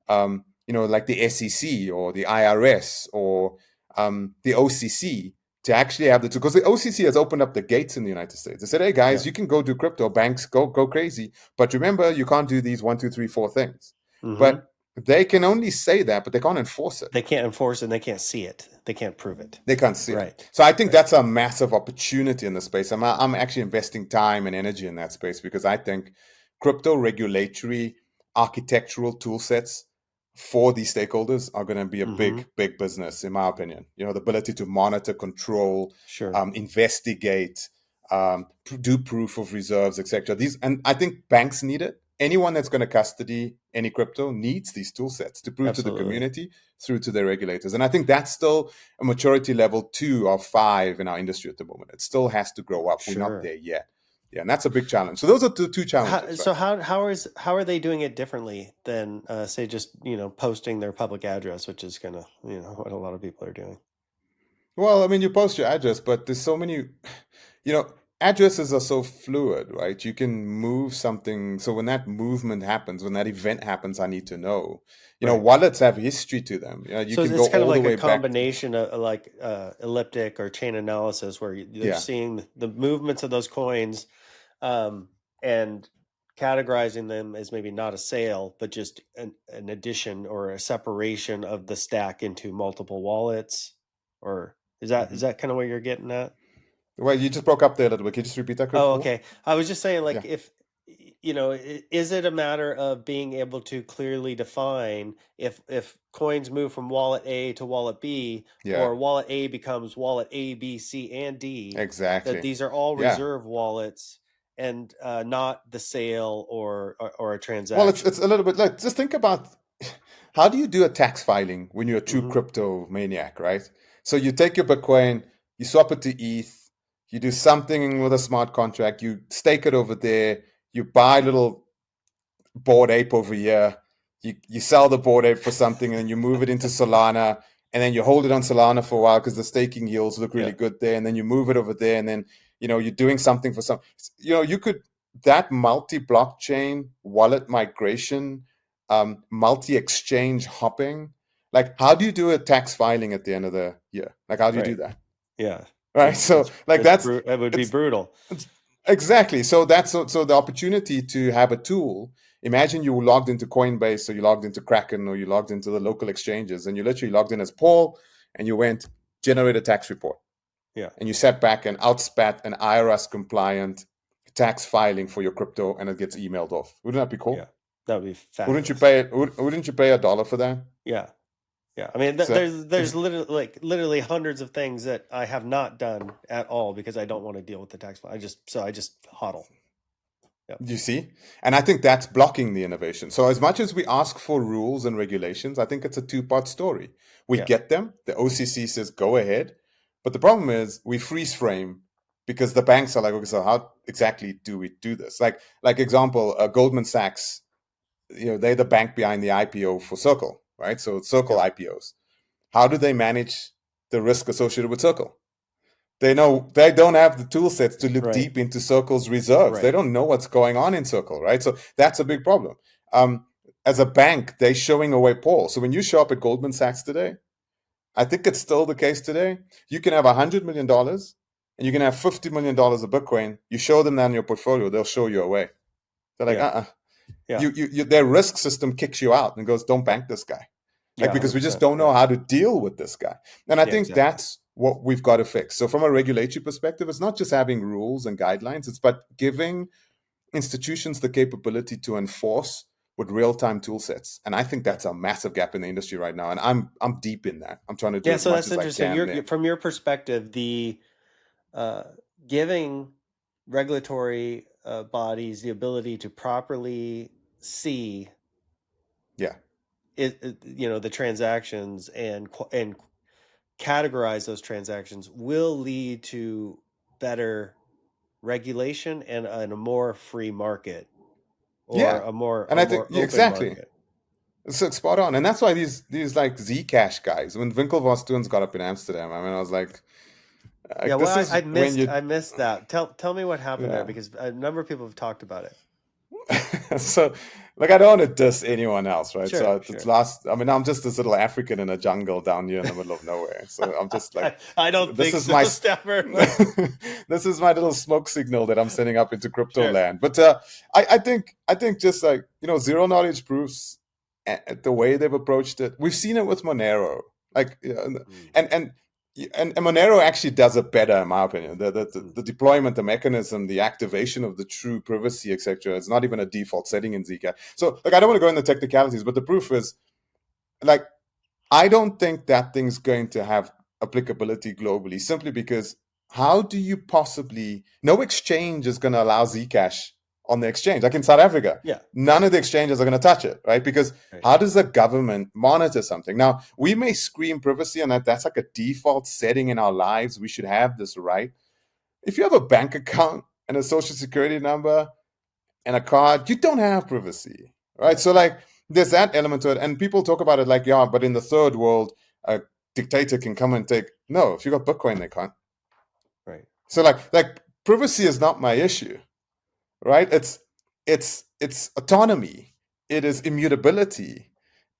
[SPEAKER 2] like the SEC or the IRS or the OCC to actually have the tool. Because the OCC has opened up the gates in the United States. They said, "Hey guys,
[SPEAKER 1] Yeah.
[SPEAKER 2] you can go do crypto. Banks go crazy, but remember, you can't do these one, two, three, four things."
[SPEAKER 1] Mm-hmm.
[SPEAKER 2] But they can only say that, but they can't enforce it.
[SPEAKER 1] They can't enforce it and they can't see it. They can't prove it.
[SPEAKER 2] They can't see it.
[SPEAKER 1] Right.
[SPEAKER 2] So I think
[SPEAKER 1] Right.
[SPEAKER 2] that's a massive opportunity in the space. I'm actually investing time and energy in that space because I think crypto regulatory architectural tool sets for these stakeholders are going to be a
[SPEAKER 1] Mm-hmm.
[SPEAKER 2] big business, in my opinion. The ability to monitor, control,
[SPEAKER 1] Sure.
[SPEAKER 2] investigate, do proof of reserves, etc. These, and I think banks need it. Anyone that's going to custody any crypto needs these tool sets to prove to the
[SPEAKER 1] Absolutely.
[SPEAKER 2] community through to their regulators. And I think that's still a maturity level 2 or 5 in our industry at the moment. It still has to grow up. We're not
[SPEAKER 1] Sure.
[SPEAKER 2] there yet. Yeah, and that's a big challenge. So those are the two
[SPEAKER 1] How,
[SPEAKER 2] challenges, right?
[SPEAKER 1] so how are they doing it differently than say just posting their public address, which is kind of what a lot of people are doing.
[SPEAKER 2] Well, I mean, you post your address, but there's so many, you know, addresses are so fluid, right? You can move something. So when that movement happens, when that event happens, I need to know.
[SPEAKER 1] Right.
[SPEAKER 2] Wallets have history to them. You
[SPEAKER 1] So
[SPEAKER 2] can go
[SPEAKER 1] it's kind of
[SPEAKER 2] all the
[SPEAKER 1] like a
[SPEAKER 2] way back.
[SPEAKER 1] combination of like elliptic or chain analysis where they're
[SPEAKER 2] Yeah.
[SPEAKER 1] seeing the movements of those coins um, and categorizing them as maybe not a sale, but just an addition or a separation of the stack into multiple wallets. Or is
[SPEAKER 2] Hmm.
[SPEAKER 1] that kind of what you're getting at?
[SPEAKER 2] Well, you just broke up there a little bit. Can you just repeat that quick,
[SPEAKER 1] Oh,
[SPEAKER 2] Paul?
[SPEAKER 1] okay. I was just saying, like,
[SPEAKER 2] Yeah.
[SPEAKER 1] if is it a matter of being able to clearly define if coins move from wallet A to wallet B,
[SPEAKER 2] Yeah.
[SPEAKER 1] or wallet A becomes wallet A, B, C, and D, that
[SPEAKER 2] Exactly.
[SPEAKER 1] these are all
[SPEAKER 2] Yeah.
[SPEAKER 1] reserve wallets and not the sale or a
[SPEAKER 2] Well, it's
[SPEAKER 1] transaction.
[SPEAKER 2] a little bit like just think about how do you do a tax filing when you're a true
[SPEAKER 1] Mm-hmm.
[SPEAKER 2] crypto maniac, right? So you take your Bitcoin, you swap it to ETH, you do something with a smart contract, you stake it over there, you buy a little bored ape over here, you sell the bored ape for something, and then you move it into Solana, and then you hold it on Solana for a while because the staking yields look really
[SPEAKER 1] Yeah.
[SPEAKER 2] good there, and then you move it over there, and then you're doing something for some. You could that multi-blockchain wallet migration, multi-exchange hopping. Like, how do you do a tax filing at the end of the year? Like, how do you do
[SPEAKER 1] Right.
[SPEAKER 2] that?
[SPEAKER 1] Yeah.
[SPEAKER 2] Right. So, like,
[SPEAKER 1] It would be
[SPEAKER 2] it's
[SPEAKER 1] brutal.
[SPEAKER 2] it's exactly. So so the opportunity to have a tool. Imagine you logged into Coinbase, or you logged into Kraken, or you logged into the local exchanges, and you literally logged in as Paul, and you went generate a tax report,
[SPEAKER 1] Yeah.
[SPEAKER 2] and you sat back and outspat an IRS compliant tax filing for your crypto, and it gets emailed off. Wouldn't that be
[SPEAKER 1] Yeah.
[SPEAKER 2] cool?
[SPEAKER 1] That would be
[SPEAKER 2] Wouldn't you
[SPEAKER 1] fabulous.
[SPEAKER 2] pay it? Wouldn't you pay $1 for that?
[SPEAKER 1] Yeah. Yeah. I mean,
[SPEAKER 2] So
[SPEAKER 1] there's literally hundreds of things that I have not done at all because I don't want to deal with the tax file. I just hodl. Yep.
[SPEAKER 2] you see? And I think that's blocking the innovation. So, as much as we ask for rules and regulations, I think it's a two-part story. We
[SPEAKER 1] Yeah.
[SPEAKER 2] get them, the OCC says go ahead. But the problem is we freeze frame because the banks are like, okay, so how exactly do we do this? Like example, Goldman Sachs, they're the bank behind the IPO for Circle, right? So, Circle
[SPEAKER 1] Yep.
[SPEAKER 2] IPOs. How do they manage the risk associated with Circle? They know they don't have the tool sets to look
[SPEAKER 1] Right.
[SPEAKER 2] deep into Circle's reserves. They
[SPEAKER 1] Right.
[SPEAKER 2] don't know what's going on in Circle, right? So that's a big problem. Um, as a bank, they're showing away Paul. So when you show up at Goldman Sachs today, I think it's still the case today. You can have $100 million and you can have $50 million of Bitcoin. You show them that in your portfolio, they'll show you away. They're like,
[SPEAKER 1] Yeah. Yeah.
[SPEAKER 2] their risk system kicks you out and goes, don't bank this guy. Like,
[SPEAKER 1] Yeah.
[SPEAKER 2] because we just
[SPEAKER 1] 100%.
[SPEAKER 2] don't know
[SPEAKER 1] Yeah.
[SPEAKER 2] how to deal with this guy. And I
[SPEAKER 1] Yeah.
[SPEAKER 2] think
[SPEAKER 1] Exactly.
[SPEAKER 2] that's what we've got to fix. So from a regulatory perspective, it's not just having rules and guidelines, it's but giving institutions the capability to enforce with real-time tool sets. And I think
[SPEAKER 1] Yeah.
[SPEAKER 2] that's a massive gap in the industry right now. And I'm deep in that. I'm trying to do
[SPEAKER 1] Yeah.
[SPEAKER 2] as
[SPEAKER 1] So
[SPEAKER 2] much
[SPEAKER 1] that's
[SPEAKER 2] as I
[SPEAKER 1] interesting.
[SPEAKER 2] can there.
[SPEAKER 1] From your perspective, the uh, giving regulatory bodies the ability to properly see
[SPEAKER 2] Yeah.
[SPEAKER 1] the transactions and categorize those transactions will lead to better regulation and a more free market or
[SPEAKER 2] Yeah.
[SPEAKER 1] a
[SPEAKER 2] And I think
[SPEAKER 1] more
[SPEAKER 2] yeah,
[SPEAKER 1] open
[SPEAKER 2] exactly.
[SPEAKER 1] market.
[SPEAKER 2] So it's spot on. And that's why these like Zcash guys, when Winklevoss got up in Amsterdam, I mean, I was
[SPEAKER 1] Yeah,
[SPEAKER 2] like
[SPEAKER 1] well,
[SPEAKER 2] this is when you
[SPEAKER 1] I missed that. Tell me what happened there
[SPEAKER 2] yeah.
[SPEAKER 1] because a number of people have talked about it.
[SPEAKER 2] So like I don't want to diss anyone else, right?
[SPEAKER 1] Sure,
[SPEAKER 2] So it's
[SPEAKER 1] sure.
[SPEAKER 2] last I mean I'm just this little African in a jungle down here in the middle of nowhere. So I'm just like
[SPEAKER 1] I don't
[SPEAKER 2] this
[SPEAKER 1] think
[SPEAKER 2] is
[SPEAKER 1] so,
[SPEAKER 2] my
[SPEAKER 1] Stafford.
[SPEAKER 2] this is my little smoke signal that I'm sending up into crypto
[SPEAKER 1] Sure.
[SPEAKER 2] land. But I think just like zero knowledge proofs, the way they've approached it. We've seen it with Monero, like
[SPEAKER 1] Mm,
[SPEAKER 2] and and and Monero actually does it better, in my opinion.
[SPEAKER 1] mm,
[SPEAKER 2] The deployment, the mechanism, the activation of the true privacy, etc. It's not even a default setting in Zcash. So, like, I don't want to go into technicalities, but the proof is, like, I don't think that thing's going to have applicability globally simply because how do you possibly, no exchange is going to allow Zcash on the exchange. Like in South Africa,
[SPEAKER 1] yeah.
[SPEAKER 2] none of the exchanges are going to touch it, right? Because
[SPEAKER 1] Right.
[SPEAKER 2] how does the government monitor something? Now, we may scream privacy and that's like a default setting in our lives. We should have this right. If you have a bank account and a social security number and a card, you don't have privacy, right?
[SPEAKER 1] Right.
[SPEAKER 2] So like there's that element to it, and people talk about it like yeah, but in the third world, a dictator can come and take. No, if you got Bitcoin, they can't.
[SPEAKER 1] Right.
[SPEAKER 2] So like privacy is not my issue, right? It's autonomy. It is immutability.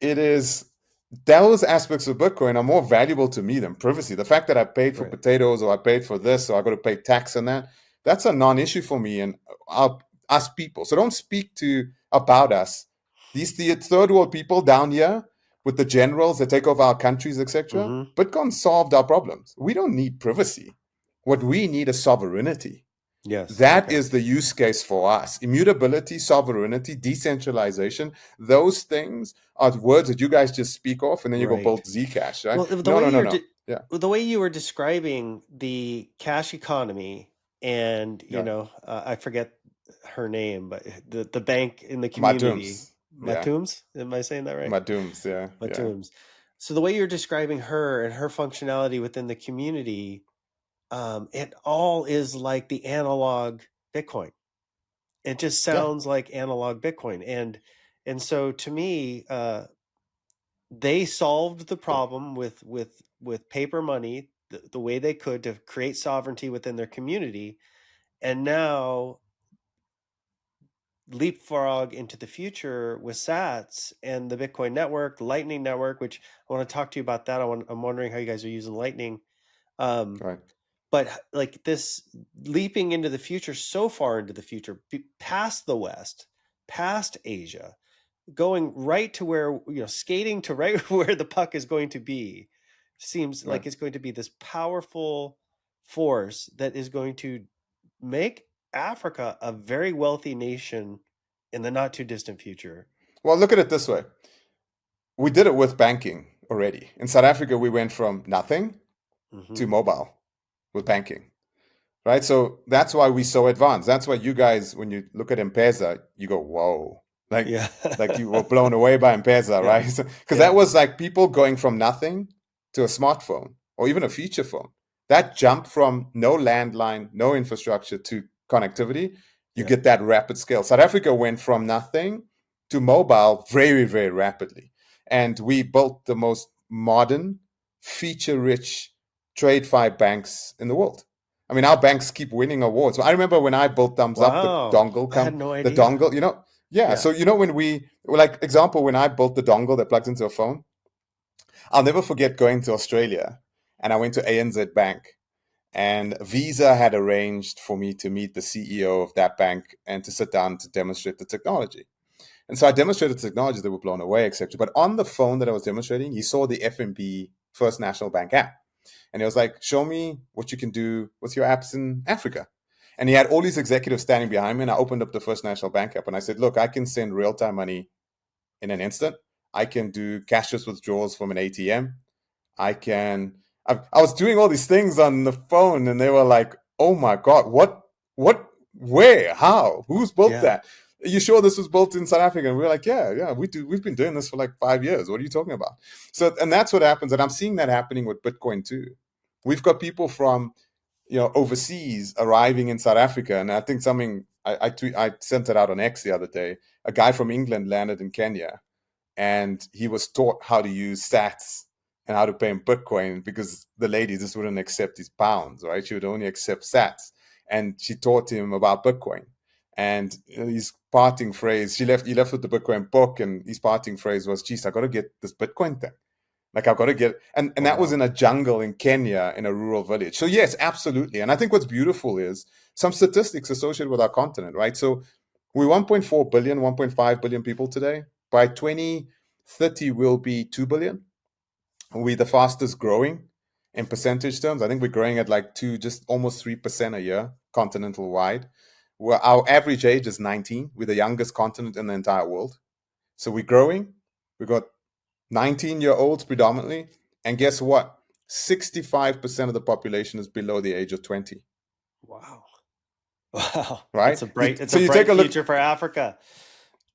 [SPEAKER 2] It is those aspects of Bitcoin are more valuable to me than privacy. The fact that I paid for
[SPEAKER 1] Right.
[SPEAKER 2] potatoes or I paid for this or I got to pay tax on that, that's a non-issue for me and us people. So don't speak to about us. These the third world people down here with the generals that take over our countries, etc.
[SPEAKER 1] Mm-hmm.
[SPEAKER 2] Bitcoin solved our problems. We don't need privacy. What we need is sovereignty.
[SPEAKER 1] Yes.
[SPEAKER 2] That
[SPEAKER 1] Okay.
[SPEAKER 2] is the use case for us. Immutability, sovereignty, decentralization, those things are words that you guys just speak off and then you go
[SPEAKER 1] Right.
[SPEAKER 2] build Zcash, right?
[SPEAKER 1] Well,
[SPEAKER 2] No, no, no, no. Yeah,
[SPEAKER 1] the way you were describing the cash economy, and
[SPEAKER 2] yeah.
[SPEAKER 1] I forget her name, but the bank in the community,
[SPEAKER 2] Madooms. Yeah.
[SPEAKER 1] Matooms. Am I saying that right?
[SPEAKER 2] Madooms. Yeah, yeah.
[SPEAKER 1] Matooms. So the way you're describing her and her functionality within the community, it all is like the analog Bitcoin. It just
[SPEAKER 2] Yeah.
[SPEAKER 1] sounds like analog Bitcoin, and so to me, they solved the problem with paper money the way they could to create sovereignty within their community, and now leapfrog into the future with sats and the Bitcoin network, the Lightning network, which I want to talk to you about that. I'm wondering how you guys are using Lightning. um,
[SPEAKER 2] Right.
[SPEAKER 1] but like this leaping into the future, so far into the future, past the West, past Asia, going right to where, skating to right where the puck is going to be, seems
[SPEAKER 2] Right.
[SPEAKER 1] like it's going to be this powerful force that is going to make Africa a very wealthy nation in the not too distant future.
[SPEAKER 2] Well, look at it this way. We did it with banking already. In South Africa, we went from nothing to
[SPEAKER 1] Hmm.
[SPEAKER 2] mobile with banking, right? So that's why we so advanced. That's why you guys, when you look at M-Pesa, you go, whoa, like
[SPEAKER 1] Yeah.
[SPEAKER 2] like you were blown away by M-Pesa,
[SPEAKER 1] Yeah.
[SPEAKER 2] right? Because that
[SPEAKER 1] Yeah.
[SPEAKER 2] was like people going from nothing to a smartphone or even a feature phone. That jump from no landline, no infrastructure to connectivity, you
[SPEAKER 1] Yeah.
[SPEAKER 2] get that rapid scale. South Africa went from nothing to mobile very, very rapidly. And we built the most modern, feature-rich TradeFi banks in the world. I mean, our banks keep winning awards. I remember when I built Thumbs Up,
[SPEAKER 1] Wow. I had no
[SPEAKER 2] the
[SPEAKER 1] idea.
[SPEAKER 2] dongle, yeah.
[SPEAKER 1] Yeah.
[SPEAKER 2] So when we like example, when I built the dongle that plugs into a phone, I'll never forget going to Australia, and I went to ANZ Bank, and Visa had arranged for me to meet the CEO of that bank and to sit down to demonstrate the technology. And so I demonstrated the technology, they were blown away, etc. But on the phone that I was demonstrating, he saw the FNB First National Bank app. And he was like, show me what you can do with your apps in Africa. And he had all these executives standing behind me. And I opened up the First National Bank app and I said, look, I can send real time money in an instant. I can do cashless withdrawals from an ATM. I can. I was doing all these things on the phone, and they were like, "Oh my god, what, where, how, who's built
[SPEAKER 1] Yeah.
[SPEAKER 2] that? Are you sure this was built in South Africa?" And we were like, "Yeah, yeah, we do. We've been doing this for like 5 years. What are you talking about?" So, and that's what happens, and I'm seeing that happening with Bitcoin too. We've got people from overseas arriving in South Africa, and I think something I sent it out on X the other day. A guy from England landed in Kenya, and he was taught how to use sats and how to pay in Bitcoin because the lady just wouldn't accept his pounds, right? She would only accept sats. And she taught him about Bitcoin. And his parting phrase, he left with the Bitcoin book, and his parting phrase was, geez, I got to get this Bitcoin thing. Like I've got to get, and that was
[SPEAKER 1] Wow.
[SPEAKER 2] in a jungle in Kenya in a rural village. So yes, absolutely. And I think what's beautiful is some statistics associated with our continent, right? So we're 1.4 billion, 1.5 billion people today. By 2030, we'll be 2 billion. We're the fastest growing in percentage terms. I think we're growing at like just almost 3% a year, continental wide. Our average age is 19. We're the youngest continent in the entire world. So we're growing. We've got 19-year-olds predominantly. And guess what? 65% of the population is below the age of 20,
[SPEAKER 1] Wow. Wow.
[SPEAKER 2] right?
[SPEAKER 1] It's
[SPEAKER 2] So
[SPEAKER 1] a
[SPEAKER 2] you take
[SPEAKER 1] bright
[SPEAKER 2] a look.
[SPEAKER 1] future for Africa.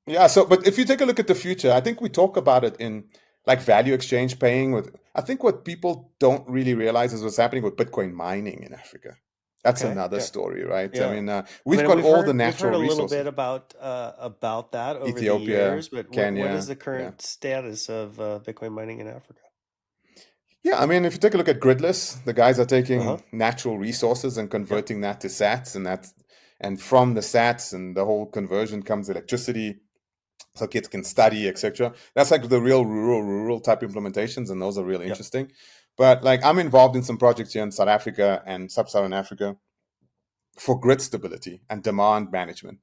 [SPEAKER 2] Yeah, so but if you take a look at the future, I think we talk about it in like value exchange paying with I think what people don't really realize is what's happening with Bitcoin mining in Africa. That's
[SPEAKER 1] Okay.
[SPEAKER 2] another
[SPEAKER 1] Yeah.
[SPEAKER 2] story, right? I
[SPEAKER 1] Yeah.
[SPEAKER 2] mean,
[SPEAKER 1] I
[SPEAKER 2] we've
[SPEAKER 1] mean,
[SPEAKER 2] got all the
[SPEAKER 1] we've heard
[SPEAKER 2] natural
[SPEAKER 1] a little bit
[SPEAKER 2] resources.
[SPEAKER 1] about that over the
[SPEAKER 2] Ethiopia,
[SPEAKER 1] years, but what is
[SPEAKER 2] Kenya,
[SPEAKER 1] the
[SPEAKER 2] yeah.
[SPEAKER 1] current status of Bitcoin mining in Africa?
[SPEAKER 2] Yeah, I mean, if you take a look at gridless, the guys are
[SPEAKER 1] Uh-huh.
[SPEAKER 2] taking natural resources and
[SPEAKER 1] Yep.
[SPEAKER 2] converting that to sats, and from the sats and the whole conversion comes electricity, so kids can study, etc. That's like the real rural type implementations, and those are really
[SPEAKER 1] Yep.
[SPEAKER 2] interesting. But like I'm involved in some projects here in South Africa and Sub-Saharan Africa for grid stability and demand management,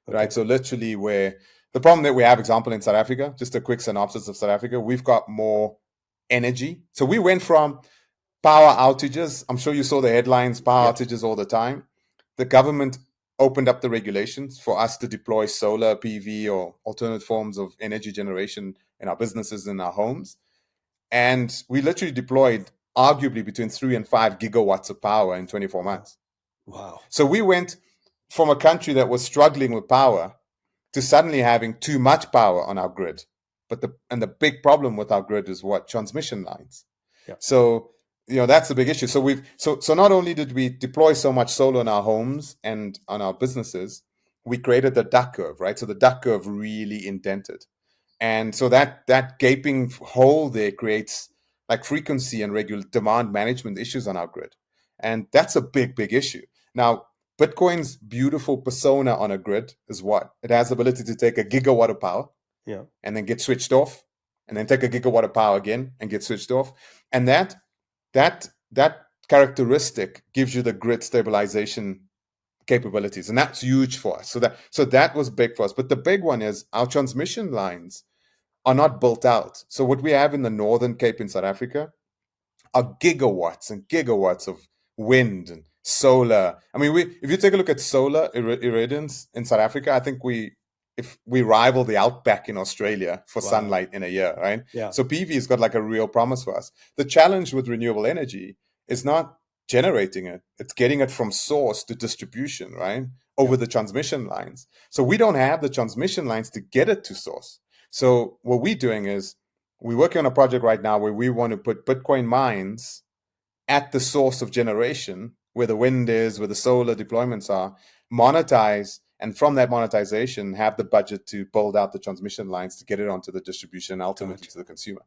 [SPEAKER 2] right?
[SPEAKER 1] Okay.
[SPEAKER 2] So literally, where the problem that we have, example in South Africa, just a quick synopsis of South Africa, we've got more energy. So we went from power outages. I'm sure you saw the headlines, power
[SPEAKER 1] Yep.
[SPEAKER 2] outages all the time. The government opened up the regulations for us to deploy solar PV or alternate forms of energy generation in our businesses, in our homes. And we literally deployed arguably between 3 and 5 gigawatts of power in 24
[SPEAKER 1] Wow.
[SPEAKER 2] months.
[SPEAKER 1] Wow.
[SPEAKER 2] So we went from a country that was struggling with power to suddenly having too much power on our grid. The big problem with our grid is what? Transmission lines.
[SPEAKER 1] Yep.
[SPEAKER 2] So that's the big issue. So so not only did we deploy so much solar in our homes and on our businesses, we created the duck curve, right? So the duck curve really indented. And so that gaping hole there creates like frequency and regular demand management issues on our grid. And that's a big issue. Now, Bitcoin's beautiful persona on a grid is what? It has the ability to take a gigawatt of power
[SPEAKER 1] Yeah.
[SPEAKER 2] and then get switched off, and then take a gigawatt of power again and get switched off. And that characteristic gives you the grid stabilization capabilities, and that's huge for us. So that was big for us. But the big one is our transmission lines are not built out. So what we have in the Northern Cape in South Africa are gigawatts and gigawatts of wind and solar. I mean, if you take a look at solar irradiance in South Africa, I think if we rival the outback in Australia for
[SPEAKER 1] Wow.
[SPEAKER 2] sunlight in a year, right?
[SPEAKER 1] Yeah.
[SPEAKER 2] So PV has got like a real promise for us. The challenge with renewable energy is not generating it; it's getting it from source to distribution, right? Over
[SPEAKER 1] Yep.
[SPEAKER 2] the transmission lines. So we don't have the transmission lines to get it to source. So what we're doing is we're working on a project right now where we want to put Bitcoin mines at the source of generation, where the wind is, where the solar deployments are, monetize, and from that monetization, have the budget to build out the transmission lines to get it onto the distribution and ultimately
[SPEAKER 1] Gotcha.
[SPEAKER 2] to the consumer.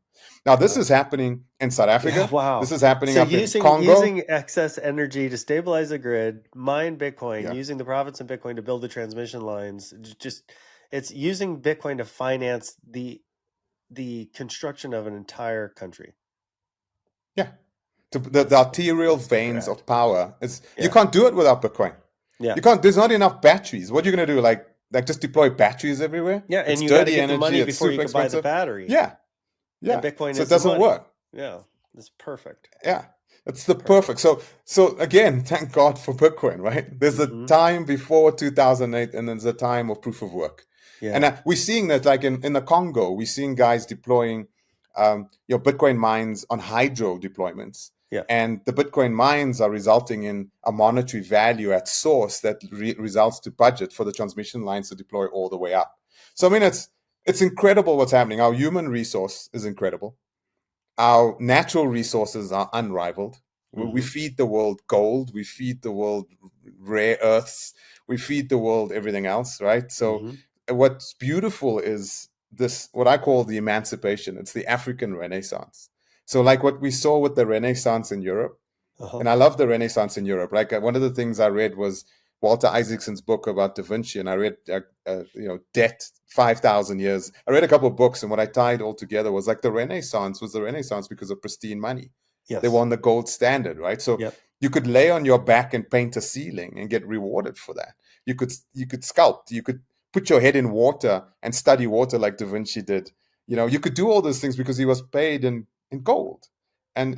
[SPEAKER 2] Now, this
[SPEAKER 1] Wow.
[SPEAKER 2] is happening in South
[SPEAKER 1] Yeah.
[SPEAKER 2] Africa. This
[SPEAKER 1] Wow.
[SPEAKER 2] is happening
[SPEAKER 1] So
[SPEAKER 2] up in
[SPEAKER 1] using
[SPEAKER 2] Congo.
[SPEAKER 1] using excess energy to stabilize the grid, mine Bitcoin,
[SPEAKER 2] Yeah.
[SPEAKER 1] using the profits in Bitcoin to build the transmission lines, just it's using Bitcoin to finance the construction of an entire country.
[SPEAKER 2] Yeah. The arterial
[SPEAKER 1] That's
[SPEAKER 2] veins
[SPEAKER 1] rad.
[SPEAKER 2] of power is you
[SPEAKER 1] Yeah.
[SPEAKER 2] can't do it without Bitcoin.
[SPEAKER 1] Yeah.
[SPEAKER 2] You can't. There's not enough batteries. What are you gonna do? Like just deploy batteries everywhere?
[SPEAKER 1] Yeah, and
[SPEAKER 2] It's
[SPEAKER 1] you got to
[SPEAKER 2] dirty
[SPEAKER 1] get the
[SPEAKER 2] energy.
[SPEAKER 1] money
[SPEAKER 2] It's
[SPEAKER 1] before you
[SPEAKER 2] super
[SPEAKER 1] could buy the
[SPEAKER 2] expensive.
[SPEAKER 1] battery.
[SPEAKER 2] Yeah,
[SPEAKER 1] And
[SPEAKER 2] yeah.
[SPEAKER 1] Bitcoin
[SPEAKER 2] So it
[SPEAKER 1] is the
[SPEAKER 2] doesn't
[SPEAKER 1] money.
[SPEAKER 2] work.
[SPEAKER 1] Yeah. It's perfect.
[SPEAKER 2] Yeah, it's the perfect.
[SPEAKER 1] Perfect.
[SPEAKER 2] So again, thank God for Bitcoin, right? There's a
[SPEAKER 1] Mm-hmm.
[SPEAKER 2] time before 2008, and there's a time of proof of work. And
[SPEAKER 1] Yeah.
[SPEAKER 2] we're seeing that, like in the Congo, we're seeing guys deploying, Bitcoin mines on hydro deployments,
[SPEAKER 1] Yeah.
[SPEAKER 2] and the Bitcoin mines are resulting in a monetary value at source that results to budget for the transmission lines to deploy all the way up. So I mean, it's incredible what's happening. Our human resource is incredible. Our natural resources are unrivaled. We
[SPEAKER 1] Mm-hmm.
[SPEAKER 2] feed the world gold, we feed the world rare earths, we feed the world everything else, right? So
[SPEAKER 1] Mm-hmm.
[SPEAKER 2] what's beautiful is this, what I call the emancipation. It's the African Renaissance. So like what we saw with the Renaissance in Europe,
[SPEAKER 1] Uh-huh.
[SPEAKER 2] and I love the Renaissance in Europe. Like one of the things I read was Walter Isaacson's book about Da Vinci, and I read, Debt 5,000 Years. I read a couple of books, and what I tied all together was like the Renaissance was the Renaissance because of pristine money. They
[SPEAKER 1] Yes.
[SPEAKER 2] won the gold standard, right? So
[SPEAKER 1] Yep.
[SPEAKER 2] you could lay on your back and paint a ceiling and get rewarded for that. You could sculpt. You could put your head in water and study water like Da Vinci did. You could do all those things because he was paid in gold, and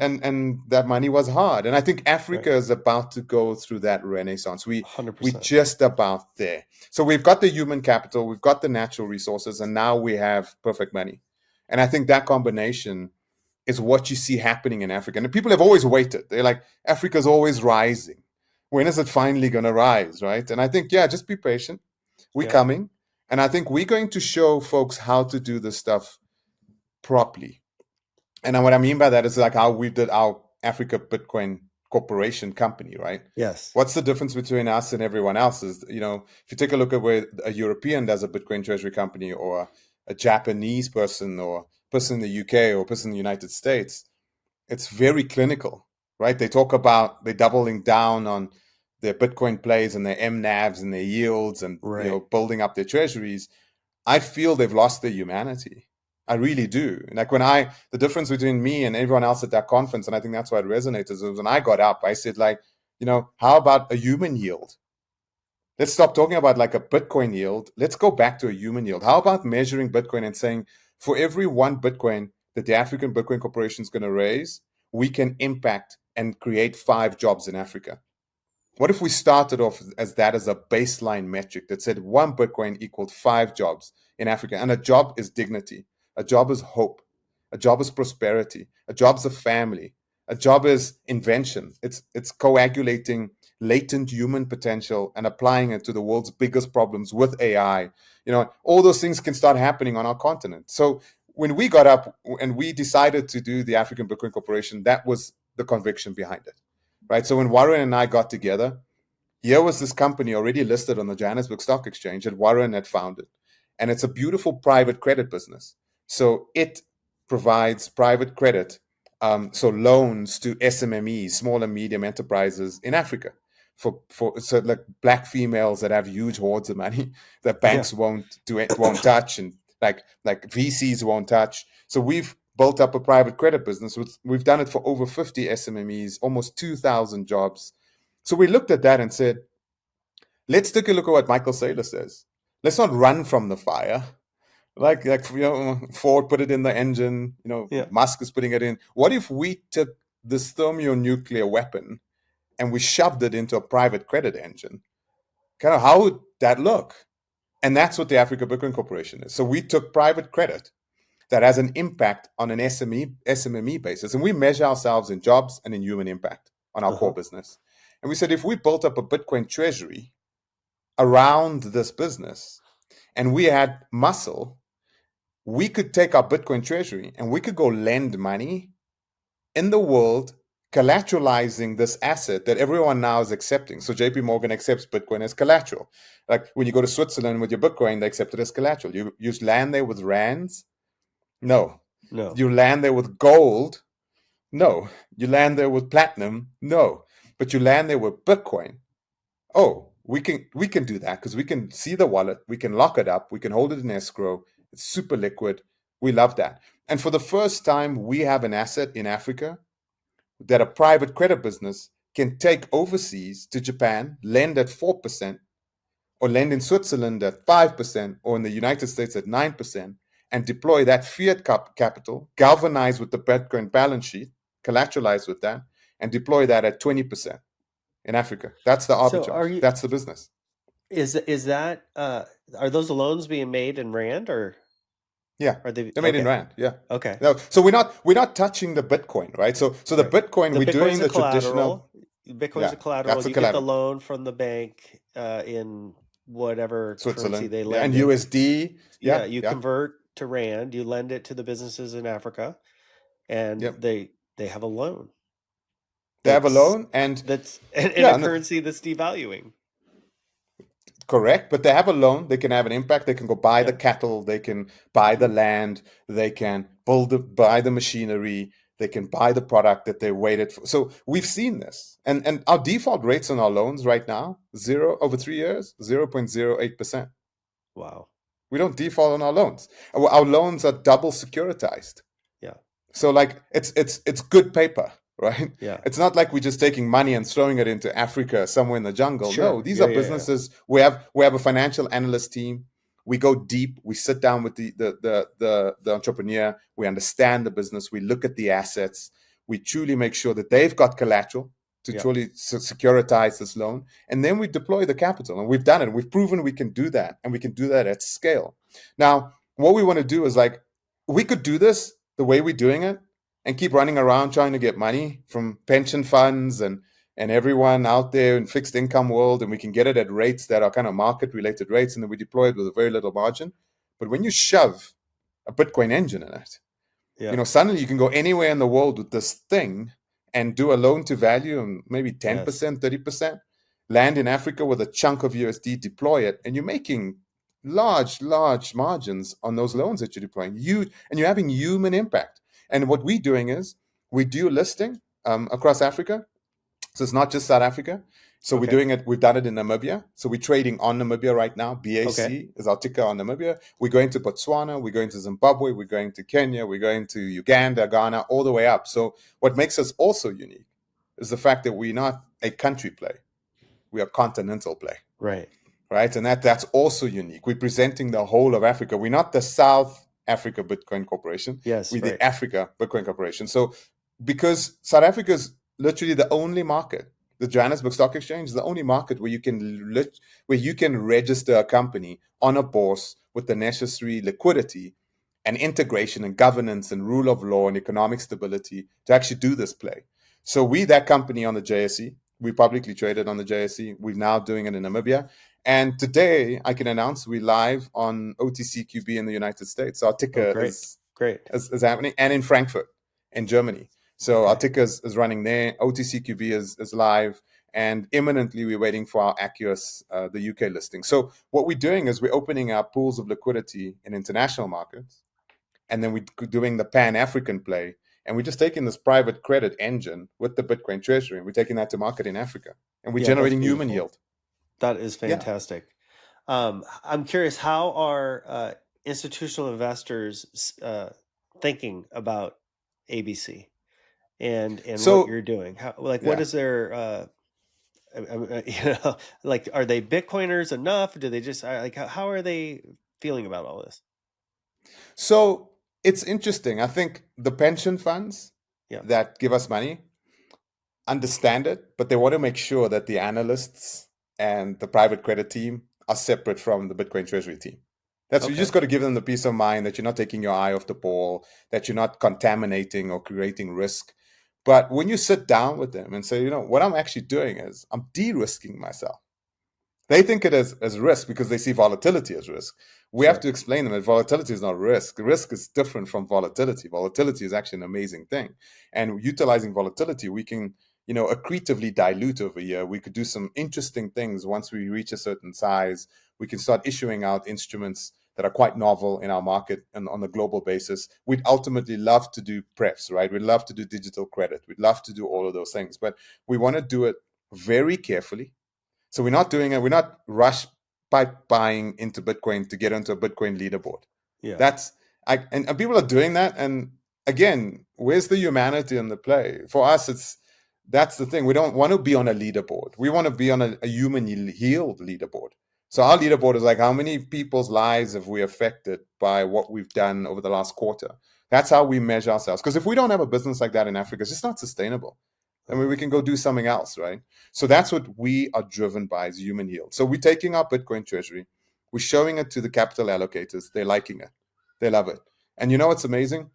[SPEAKER 2] that money was hard. And I think
[SPEAKER 1] Right.
[SPEAKER 2] Africa is about to go through that renaissance. We
[SPEAKER 1] 100%.
[SPEAKER 2] just about there. So we've got the human capital, we've got the natural resources, and now we have perfect money. And I think that combination is what you see happening in Africa. And people have always waited. They're like, Africa's always rising. When is it finally going to rise, right? And I think, yeah, just be patient. We're
[SPEAKER 1] Yep.
[SPEAKER 2] coming. And I think we're going to show folks how to do this stuff properly. And what I mean by that is like how we did our Africa Bitcoin Corporation company, right?
[SPEAKER 1] Yes.
[SPEAKER 2] What's the difference between us and everyone else is, if you take a look at where a European does a Bitcoin treasury company, or a Japanese person, or person in the UK, or person in the United States, it's very clinical, right? They're doubling down on their Bitcoin plays and their MNAVs and their yields, and,
[SPEAKER 1] Right.
[SPEAKER 2] building up their treasuries. I feel they've lost their humanity. I really do. Like the difference between me and everyone else at that conference, and I think that's why it resonates, is when I got up, I said, like, how about a human yield? Let's stop talking about like a Bitcoin yield. Let's go back to a human yield. How about measuring Bitcoin and saying, for every one Bitcoin that the African Bitcoin Corporation is going to raise, we can impact and create 5 jobs in Africa? What if we started off as a baseline metric that said one Bitcoin equaled 5 jobs in Africa? And a job is dignity, a job is hope, a job is prosperity, a job is a family, a job is invention. It's coagulating latent human potential and applying it to the world's biggest problems with AI. All those things can start happening on our continent. So when we got up and we decided to do the African Bitcoin Corporation, that was the conviction behind it, right? So when Warren and I got together, here was this company already listed on the Johannesburg Stock Exchange that Warren had founded. And it's a beautiful private credit business. So it provides private credit, so loans to SMMEs, small and medium enterprises in Africa, for so like black females that have huge hoards of money that
[SPEAKER 1] Yeah.
[SPEAKER 2] banks won't touch, and like VCs won't touch. So we've built up a private credit business. We've done it for over 50 SMMEs, almost 2,000 jobs. So we looked at that and said, let's take a look at what Michael Saylor says. Let's not run from the fire. Ford put it in the engine.
[SPEAKER 1] Yeah.
[SPEAKER 2] Musk is putting it in. What if we took this thermonuclear weapon and we shoved it into a private credit engine? Kind of how would that look? And that's what the Africa Bitcoin Corporation is. So we took private credit that has an impact on an SMME basis, and we measure ourselves in jobs and in human impact on our core
[SPEAKER 1] Uh-huh.
[SPEAKER 2] business. And we said, if we built up a Bitcoin treasury around this business and we had muscle, we could take our Bitcoin treasury and we could go lend money in the world, collateralizing this asset that everyone now is accepting. So JP Morgan accepts Bitcoin as collateral. Like when you go to Switzerland with your Bitcoin, they accept it as collateral. You land there with rands? No.
[SPEAKER 1] No.
[SPEAKER 2] You land there with gold? No. You land there with platinum? No. But you land there with Bitcoin. Oh, we can do that because we can see the wallet, we can lock it up, we can hold it in escrow. It's super liquid. We love that. And for the first time, we have an asset in Africa that a private credit business can take overseas to Japan, lend at 4%, or lend in Switzerland at 5%, or in the United States at 9%, and deploy that fiat capital, galvanized with the Bitcoin balance sheet, collateralized with that, and deploy that at 20% in Africa. That's the
[SPEAKER 1] So
[SPEAKER 2] arbitrage. That's the business.
[SPEAKER 1] is that are those loans being made in rand, or
[SPEAKER 2] Yeah,
[SPEAKER 1] are they
[SPEAKER 2] they're made in
[SPEAKER 1] okay?
[SPEAKER 2] rand. Yeah.
[SPEAKER 1] Okay.
[SPEAKER 2] No, so we're not touching the Bitcoin, right? So the
[SPEAKER 1] Right.
[SPEAKER 2] Bitcoin,
[SPEAKER 1] The
[SPEAKER 2] we're
[SPEAKER 1] Bitcoin's
[SPEAKER 2] doing
[SPEAKER 1] a
[SPEAKER 2] the traditional.
[SPEAKER 1] collateral. Bitcoin's
[SPEAKER 2] Yeah,
[SPEAKER 1] a collateral.
[SPEAKER 2] that's the
[SPEAKER 1] You get the
[SPEAKER 2] collateral.
[SPEAKER 1] loan from the bank in whatever currency
[SPEAKER 2] Switzerland,
[SPEAKER 1] they
[SPEAKER 2] yeah, and
[SPEAKER 1] lend it.
[SPEAKER 2] USD.
[SPEAKER 1] Yeah,
[SPEAKER 2] Yeah,
[SPEAKER 1] you
[SPEAKER 2] yeah,
[SPEAKER 1] convert to rand, you lend it to the businesses in Africa, and
[SPEAKER 2] yep.
[SPEAKER 1] they have a loan
[SPEAKER 2] They have a
[SPEAKER 1] that's
[SPEAKER 2] loan, and
[SPEAKER 1] in a
[SPEAKER 2] yeah, and
[SPEAKER 1] currency that's devaluing.
[SPEAKER 2] correct. But they have a loan. They can have an impact. They can go buy the
[SPEAKER 1] Yeah.
[SPEAKER 2] cattle. They can buy the
[SPEAKER 1] Hmm.
[SPEAKER 2] land. They can buy the machinery. They can buy the product that they waited for. So we've seen this, and our default rates on our loans right now, zero over 3 years, 0.08%.
[SPEAKER 1] Wow.
[SPEAKER 2] We don't default on our loans. Our loans are double securitized.
[SPEAKER 1] Yeah.
[SPEAKER 2] So like it's good paper, right?
[SPEAKER 1] Yeah.
[SPEAKER 2] It's not like we're just taking money and throwing it into Africa somewhere in the jungle. No,
[SPEAKER 1] Sure.
[SPEAKER 2] these
[SPEAKER 1] Yeah.
[SPEAKER 2] are
[SPEAKER 1] Yeah. Yeah.
[SPEAKER 2] businesses. We have a financial analyst team. We go deep. We sit down with the entrepreneur. We understand the business. We look at the assets. We truly make sure that they've got collateral to
[SPEAKER 1] Yeah.
[SPEAKER 2] truly securitize this loan, and then we deploy the capital. And we've done it. We've proven we can do that, and we can do that at scale. Now, what we want to do is like we could do this the way we're doing it and keep running around trying to get money from pension funds and everyone out there in fixed income world, and we can get it at rates that are kind of market related rates, and then we deploy it with a very little margin. But when you shove a Bitcoin engine in it,
[SPEAKER 1] Yeah.
[SPEAKER 2] suddenly you can go anywhere in the world with this thing and do a loan to value and maybe
[SPEAKER 1] Yes.
[SPEAKER 2] 10%, 30%, land in Africa with a chunk of USD, deploy it, and you're making large margins on those loans that you're deploying. And you're having human impact. And what we're doing is we do listing across Africa. So it's not just South Africa. So we're
[SPEAKER 1] Okay.
[SPEAKER 2] doing it. We've done it in Namibia. So we're trading on Namibia right now.
[SPEAKER 1] Okay.
[SPEAKER 2] BAC is our ticker on Namibia. We're going to Botswana. We're going to Zimbabwe. We're going to Kenya. We're going to Uganda, Ghana, all the way up. So what makes us also unique is the fact that we're not a country play. We are continental play,
[SPEAKER 1] Right.
[SPEAKER 2] right? And that's also unique. We're presenting the whole of Africa. We're not the South Africa Bitcoin Corporation.
[SPEAKER 1] Yes.
[SPEAKER 2] We're the
[SPEAKER 1] Right.
[SPEAKER 2] Africa Bitcoin Corporation. So because South Africa is literally the only market, the Johannesburg Stock Exchange is the only market where you can register a company on a bourse with the necessary liquidity and integration and governance and rule of law and economic stability to actually do this play. So we that company on the JSE. We publicly traded on the JSE. We're now doing it in Namibia. And today I can announce we're live on OTCQB in the United States. Our
[SPEAKER 1] Oh,
[SPEAKER 2] ticker
[SPEAKER 1] great. Great.
[SPEAKER 2] is happening, and in Frankfurt, in Germany. So our
[SPEAKER 1] Okay.
[SPEAKER 2] ticker is running there. OTCQB is live, and imminently we're waiting for our Accius, the UK listing. So what we're doing is we're opening our pools of liquidity in international markets, and then we're doing the Pan-African play, and we're just taking this private credit engine with the Bitcoin treasury, and we're taking that to market in Africa, and we're
[SPEAKER 1] Yeah, that's
[SPEAKER 2] generating human
[SPEAKER 1] beautiful.
[SPEAKER 2] yield.
[SPEAKER 1] That is
[SPEAKER 2] Yeah.
[SPEAKER 1] fantastic. I'm curious, how are institutional investors thinking about ABC and what
[SPEAKER 2] So
[SPEAKER 1] you're doing? How, like, what
[SPEAKER 2] yeah.
[SPEAKER 1] is their you know, like, are they Bitcoiners enough? Do they just like how are they feeling about all this?
[SPEAKER 2] So it's interesting. I think the pension funds
[SPEAKER 1] Yeah.
[SPEAKER 2] that give us money understand it, but they want to make sure that the analysts and the private credit team are separate from the Bitcoin treasury team. That's you just
[SPEAKER 1] Okay.
[SPEAKER 2] got to give them the peace of mind that you're not taking your eye off the ball, that you're not contaminating or creating risk. But when you sit down with them and say, what I'm actually doing is I'm de-risking myself. They think it as risk because they see volatility as risk. We have
[SPEAKER 1] Sure.
[SPEAKER 2] to explain them that volatility is not risk. Risk is different from volatility. Volatility is actually an amazing thing. And utilizing volatility, we can, accretively dilute over here. We could do some interesting things once we reach a certain size. We can start issuing out instruments that are quite novel in our market and on a global basis. We'd ultimately love to do prefs, right? We'd love to do digital credit. We'd love to do all of those things, but we want to do it very carefully, so we're not doing it. We're not rush pipe buying into Bitcoin to get onto a Bitcoin leaderboard.
[SPEAKER 1] Yeah.
[SPEAKER 2] That's and people are doing that. And again, where's the humanity in the play? For us, that's the thing. We don't want to be on a leaderboard. We want to be on a human healed leaderboard. So our leaderboard is like how many people's lives have we affected by what we've done over the last quarter. That's how we measure ourselves. Because if we don't have a business like that in Africa, it's just not sustainable. I mean,
[SPEAKER 1] Uh,
[SPEAKER 2] we can go do something else, right? So that's what we are driven by is human yield. So we're taking our Bitcoin treasury, we're showing it to the capital allocators. They're liking it. They love it. And you know what's amazing?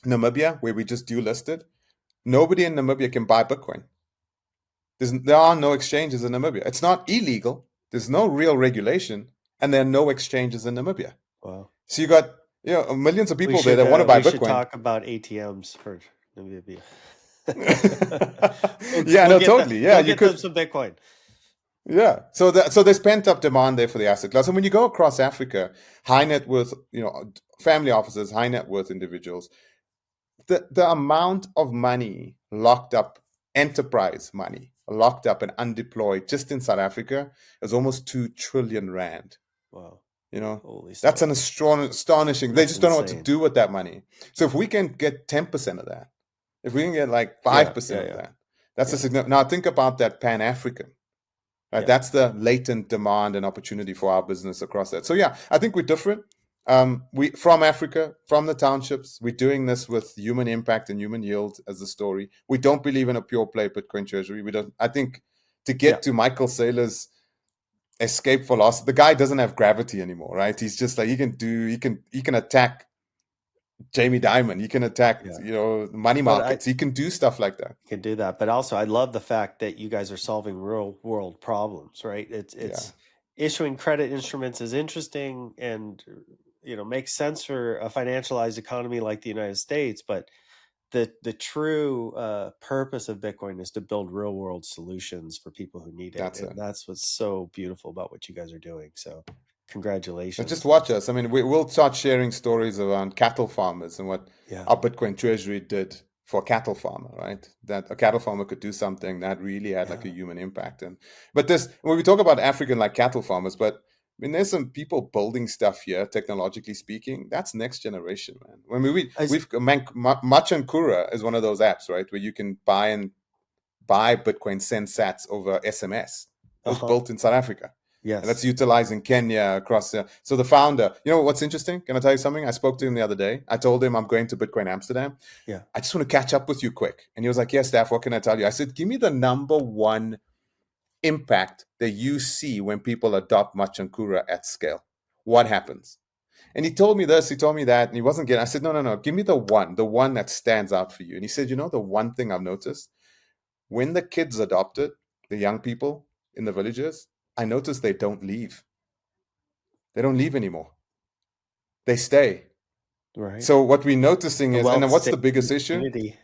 [SPEAKER 2] Namibia, where we just dual listed, nobody in Namibia can buy Bitcoin. There are no exchanges in Namibia. It's not illegal. There's no real regulation, and there are no exchanges in Namibia.
[SPEAKER 1] wow.
[SPEAKER 2] So you got millions of people there that want to buy
[SPEAKER 1] We should
[SPEAKER 2] Bitcoin.
[SPEAKER 1] talk about ATMs for Namibia.
[SPEAKER 2] Yeah, no, totally. Yeah,
[SPEAKER 1] Go
[SPEAKER 2] you
[SPEAKER 1] get them
[SPEAKER 2] could.
[SPEAKER 1] some Bitcoin.
[SPEAKER 2] Yeah. So there's pent up demand there for the asset class. And when you go across Africa, high net worth, family offices, high net worth individuals, the amount of money locked up, enterprise money locked up and undeployed just in South Africa is almost 2 trillion rand.
[SPEAKER 1] Wow.
[SPEAKER 2] You know,
[SPEAKER 1] Holy
[SPEAKER 2] that's an
[SPEAKER 1] smokes.
[SPEAKER 2] astonishing. They
[SPEAKER 1] That's
[SPEAKER 2] just don't know what to
[SPEAKER 1] insane.
[SPEAKER 2] do with that money. So if we can get 10% of that, if we can get like
[SPEAKER 1] Yeah,
[SPEAKER 2] 5%
[SPEAKER 1] yeah,
[SPEAKER 2] of
[SPEAKER 1] yeah,
[SPEAKER 2] that, that's a
[SPEAKER 1] yeah,
[SPEAKER 2] significant. Now think about that Pan African. Right,
[SPEAKER 1] yeah,
[SPEAKER 2] that's the latent demand and opportunity for our business across that. So yeah, I think we're different. We from Africa, from the townships, we're doing this with human impact and human yield as the story. We don't believe in a pure play Bitcoin treasury. We don't. I think to
[SPEAKER 1] yeah,
[SPEAKER 2] get to Michael Saylor's escape philosophy, the guy doesn't have gravity anymore, right? He's just like he can attack Jamie Dimon. He can attack
[SPEAKER 1] yeah.
[SPEAKER 2] money
[SPEAKER 1] But I
[SPEAKER 2] markets. He can do stuff like that.
[SPEAKER 1] can do that. But also, I love the fact that you guys are solving real world problems, right?
[SPEAKER 2] Yeah,
[SPEAKER 1] It's issuing credit instruments is interesting and makes sense for a financialized economy like the United States. But the true purpose of Bitcoin is to build real world solutions for people who need it,
[SPEAKER 2] that's
[SPEAKER 1] and
[SPEAKER 2] it.
[SPEAKER 1] that's what's so beautiful about what you guys are doing. So,
[SPEAKER 2] And just
[SPEAKER 1] congratulations.
[SPEAKER 2] watch us. I mean, we'll start sharing stories around cattle farmers and what
[SPEAKER 1] Yeah,
[SPEAKER 2] our Bitcoin treasury did for a cattle farmer, right? That a cattle farmer could do something that really had like a
[SPEAKER 1] yeah.
[SPEAKER 2] human impact. And but this when we talk about African like cattle farmers, but I mean, there's some people building stuff here, technologically speaking. That's next generation, man. When
[SPEAKER 1] As,
[SPEAKER 2] Machankura is one of those apps, right, where you can buy Bitcoin, send sats over SMS. It was
[SPEAKER 1] uh-huh.
[SPEAKER 2] built in South Africa. And that's
[SPEAKER 1] Yes.
[SPEAKER 2] utilized in Kenya across. So the founder, what's interesting? Can I tell you something? I spoke to him the other day. I told him I'm going to Bitcoin Amsterdam.
[SPEAKER 1] Yeah.
[SPEAKER 2] I just want to catch up with you quick. And he was like, yes, Steph, what can I tell you? I said, give me the number one impact that you see when people adopt Machankura at scale. What happens? And he told me this, he told me that, and he wasn't getting. I said, no, no, no. Give me the one that stands out for you. And he said, the one thing I've noticed when the kids adopt it, the young people in the villages, I notice they don't leave. They don't leave anymore. They stay.
[SPEAKER 1] Right.
[SPEAKER 2] So what we're noticing
[SPEAKER 1] The
[SPEAKER 2] is, and
[SPEAKER 1] wealth
[SPEAKER 2] then what's
[SPEAKER 1] stays
[SPEAKER 2] the
[SPEAKER 1] in
[SPEAKER 2] biggest
[SPEAKER 1] the
[SPEAKER 2] issue?
[SPEAKER 1] community.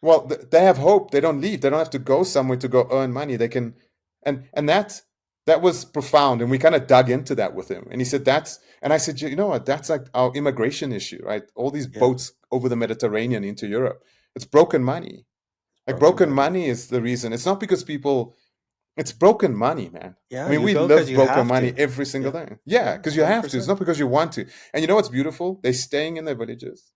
[SPEAKER 2] Well, they have hope. They don't leave. They don't have to go somewhere to go earn money. They can, and that. That was profound. And we kind of dug into that with him. And he said, and I said, you know what? That's like our immigration issue, right? All these
[SPEAKER 1] Yeah.
[SPEAKER 2] boats over the Mediterranean into Europe. It's broken money.
[SPEAKER 1] It's
[SPEAKER 2] Like
[SPEAKER 1] broken
[SPEAKER 2] broken
[SPEAKER 1] money.
[SPEAKER 2] money is the reason. It's not because people, it's broken money, man. I
[SPEAKER 1] Yeah,
[SPEAKER 2] mean,
[SPEAKER 1] you
[SPEAKER 2] we
[SPEAKER 1] go because
[SPEAKER 2] live
[SPEAKER 1] you
[SPEAKER 2] broken
[SPEAKER 1] have
[SPEAKER 2] money
[SPEAKER 1] to.
[SPEAKER 2] every single
[SPEAKER 1] Yeah.
[SPEAKER 2] day. Yeah,
[SPEAKER 1] Yeah,
[SPEAKER 2] because you have to. It's
[SPEAKER 1] 100%.
[SPEAKER 2] not because you want to. And you know what's beautiful? They're staying in their villages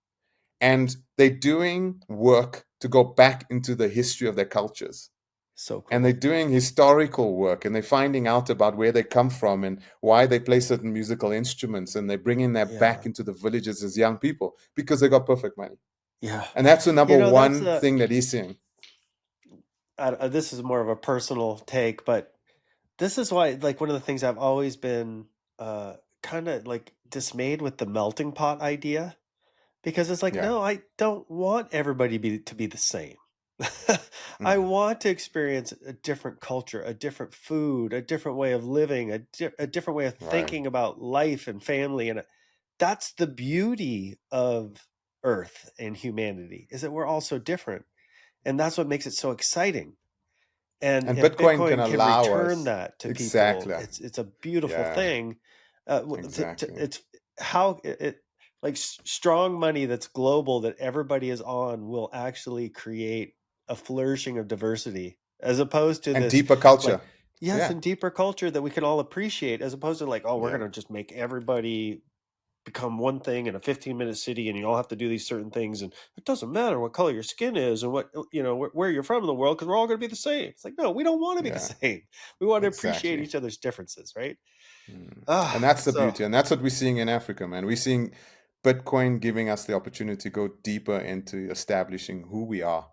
[SPEAKER 2] and they're doing work to go back into the history of their cultures.
[SPEAKER 1] So
[SPEAKER 2] And they're
[SPEAKER 1] cool.
[SPEAKER 2] doing historical work and they're finding out about where they come from and why they play certain musical instruments, and they're bringing that back
[SPEAKER 1] Yeah.
[SPEAKER 2] into the villages as young people because they got perfect money.
[SPEAKER 1] Yeah.
[SPEAKER 2] And that's the number
[SPEAKER 1] You know, that's
[SPEAKER 2] one thing that he's seeing.
[SPEAKER 1] this is more of a personal take, but this is why, like, one of the things I've always been kind of like dismayed with the melting pot idea, because it's like,
[SPEAKER 2] Yeah.
[SPEAKER 1] no, I don't want everybody to be the same. I
[SPEAKER 2] Mm,
[SPEAKER 1] want to experience a different culture, a different food, a different way of living, a different way of
[SPEAKER 2] right.
[SPEAKER 1] thinking about life and family. And that's the beauty of Earth and humanity, is that we're all so different. And that's what makes it so exciting. And
[SPEAKER 2] And
[SPEAKER 1] if
[SPEAKER 2] Bitcoin can
[SPEAKER 1] Bitcoin can
[SPEAKER 2] allow
[SPEAKER 1] return
[SPEAKER 2] us.
[SPEAKER 1] that to people,
[SPEAKER 2] Exactly.
[SPEAKER 1] it's a beautiful
[SPEAKER 2] Yeah,
[SPEAKER 1] thing.
[SPEAKER 2] exactly.
[SPEAKER 1] It's how like strong money that's global, that everybody is on, will actually create a flourishing of diversity, as opposed to
[SPEAKER 2] And
[SPEAKER 1] this,
[SPEAKER 2] deeper
[SPEAKER 1] like,
[SPEAKER 2] culture.
[SPEAKER 1] yes,
[SPEAKER 2] Yeah.
[SPEAKER 1] and deeper culture that we can all appreciate, as opposed to like, oh, we're
[SPEAKER 2] Yeah.
[SPEAKER 1] gonna just make everybody become one thing in a 15-minute city, and you all have to do these certain things, and it doesn't matter what color your skin is and what, where you're from in the world, because we're all going to be the same. It's like, no, we don't want to be the
[SPEAKER 2] Yeah.
[SPEAKER 1] same. We want to appreciate
[SPEAKER 2] Exactly.
[SPEAKER 1] each other's differences, right?
[SPEAKER 2] And that's the
[SPEAKER 1] So
[SPEAKER 2] beauty. And that's what we're seeing in Africa, man. We're seeing Bitcoin giving us the opportunity to go deeper into establishing who we are,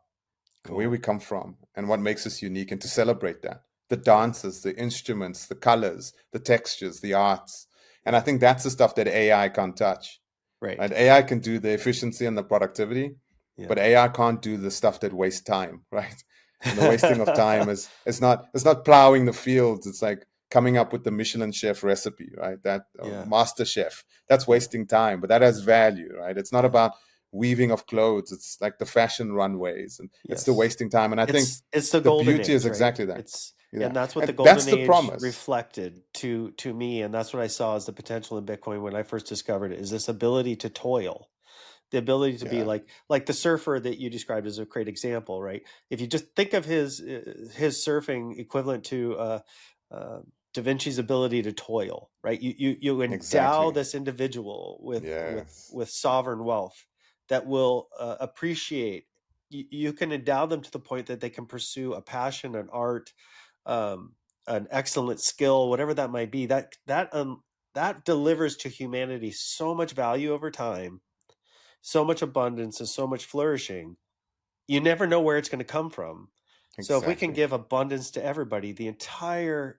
[SPEAKER 2] where we
[SPEAKER 1] cool.
[SPEAKER 2] come from, and what makes us unique, and to celebrate that. The
[SPEAKER 1] Yeah.
[SPEAKER 2] dances, the instruments, the colors, the textures, the arts. And I think that's the stuff that AI can't touch.
[SPEAKER 1] Right.
[SPEAKER 2] Right? AI can do the efficiency and the productivity,
[SPEAKER 1] Yeah.
[SPEAKER 2] but AI can't do the stuff that wastes time, right? And the wasting of time is it's not plowing the fields. It's like coming up with the Michelin chef recipe, right? That
[SPEAKER 1] Yeah.
[SPEAKER 2] master chef. That's
[SPEAKER 1] Yeah.
[SPEAKER 2] wasting time, but that has value, right? It's not
[SPEAKER 1] Yeah.
[SPEAKER 2] about weaving of clothes. It's like the fashion runways, and it's the
[SPEAKER 1] Yes.
[SPEAKER 2] wasting time. And I think
[SPEAKER 1] It's the
[SPEAKER 2] the
[SPEAKER 1] golden
[SPEAKER 2] beauty is
[SPEAKER 1] age, right?
[SPEAKER 2] exactly that.
[SPEAKER 1] It's
[SPEAKER 2] Yeah,
[SPEAKER 1] And that's what the
[SPEAKER 2] and that's
[SPEAKER 1] golden
[SPEAKER 2] the
[SPEAKER 1] age
[SPEAKER 2] promise.
[SPEAKER 1] reflected to me, and that's what I saw as the potential in Bitcoin when I first discovered it, is this ability to toil, the ability to be
[SPEAKER 2] Yeah,
[SPEAKER 1] like the surfer that you described as a great example, right? If you just think of his surfing equivalent to uh, Da Vinci's ability to toil, right? You endow
[SPEAKER 2] exactly.
[SPEAKER 1] this individual with
[SPEAKER 2] Yes,
[SPEAKER 1] sovereign wealth that will appreciate. You can endow them to the point that they can pursue a passion, an art, um, an excellent skill, whatever that might be. That delivers to humanity so much value over time, so much abundance, and so much flourishing. You never know where it's going to come from. So if we can
[SPEAKER 2] exactly.
[SPEAKER 1] give abundance to everybody, the entire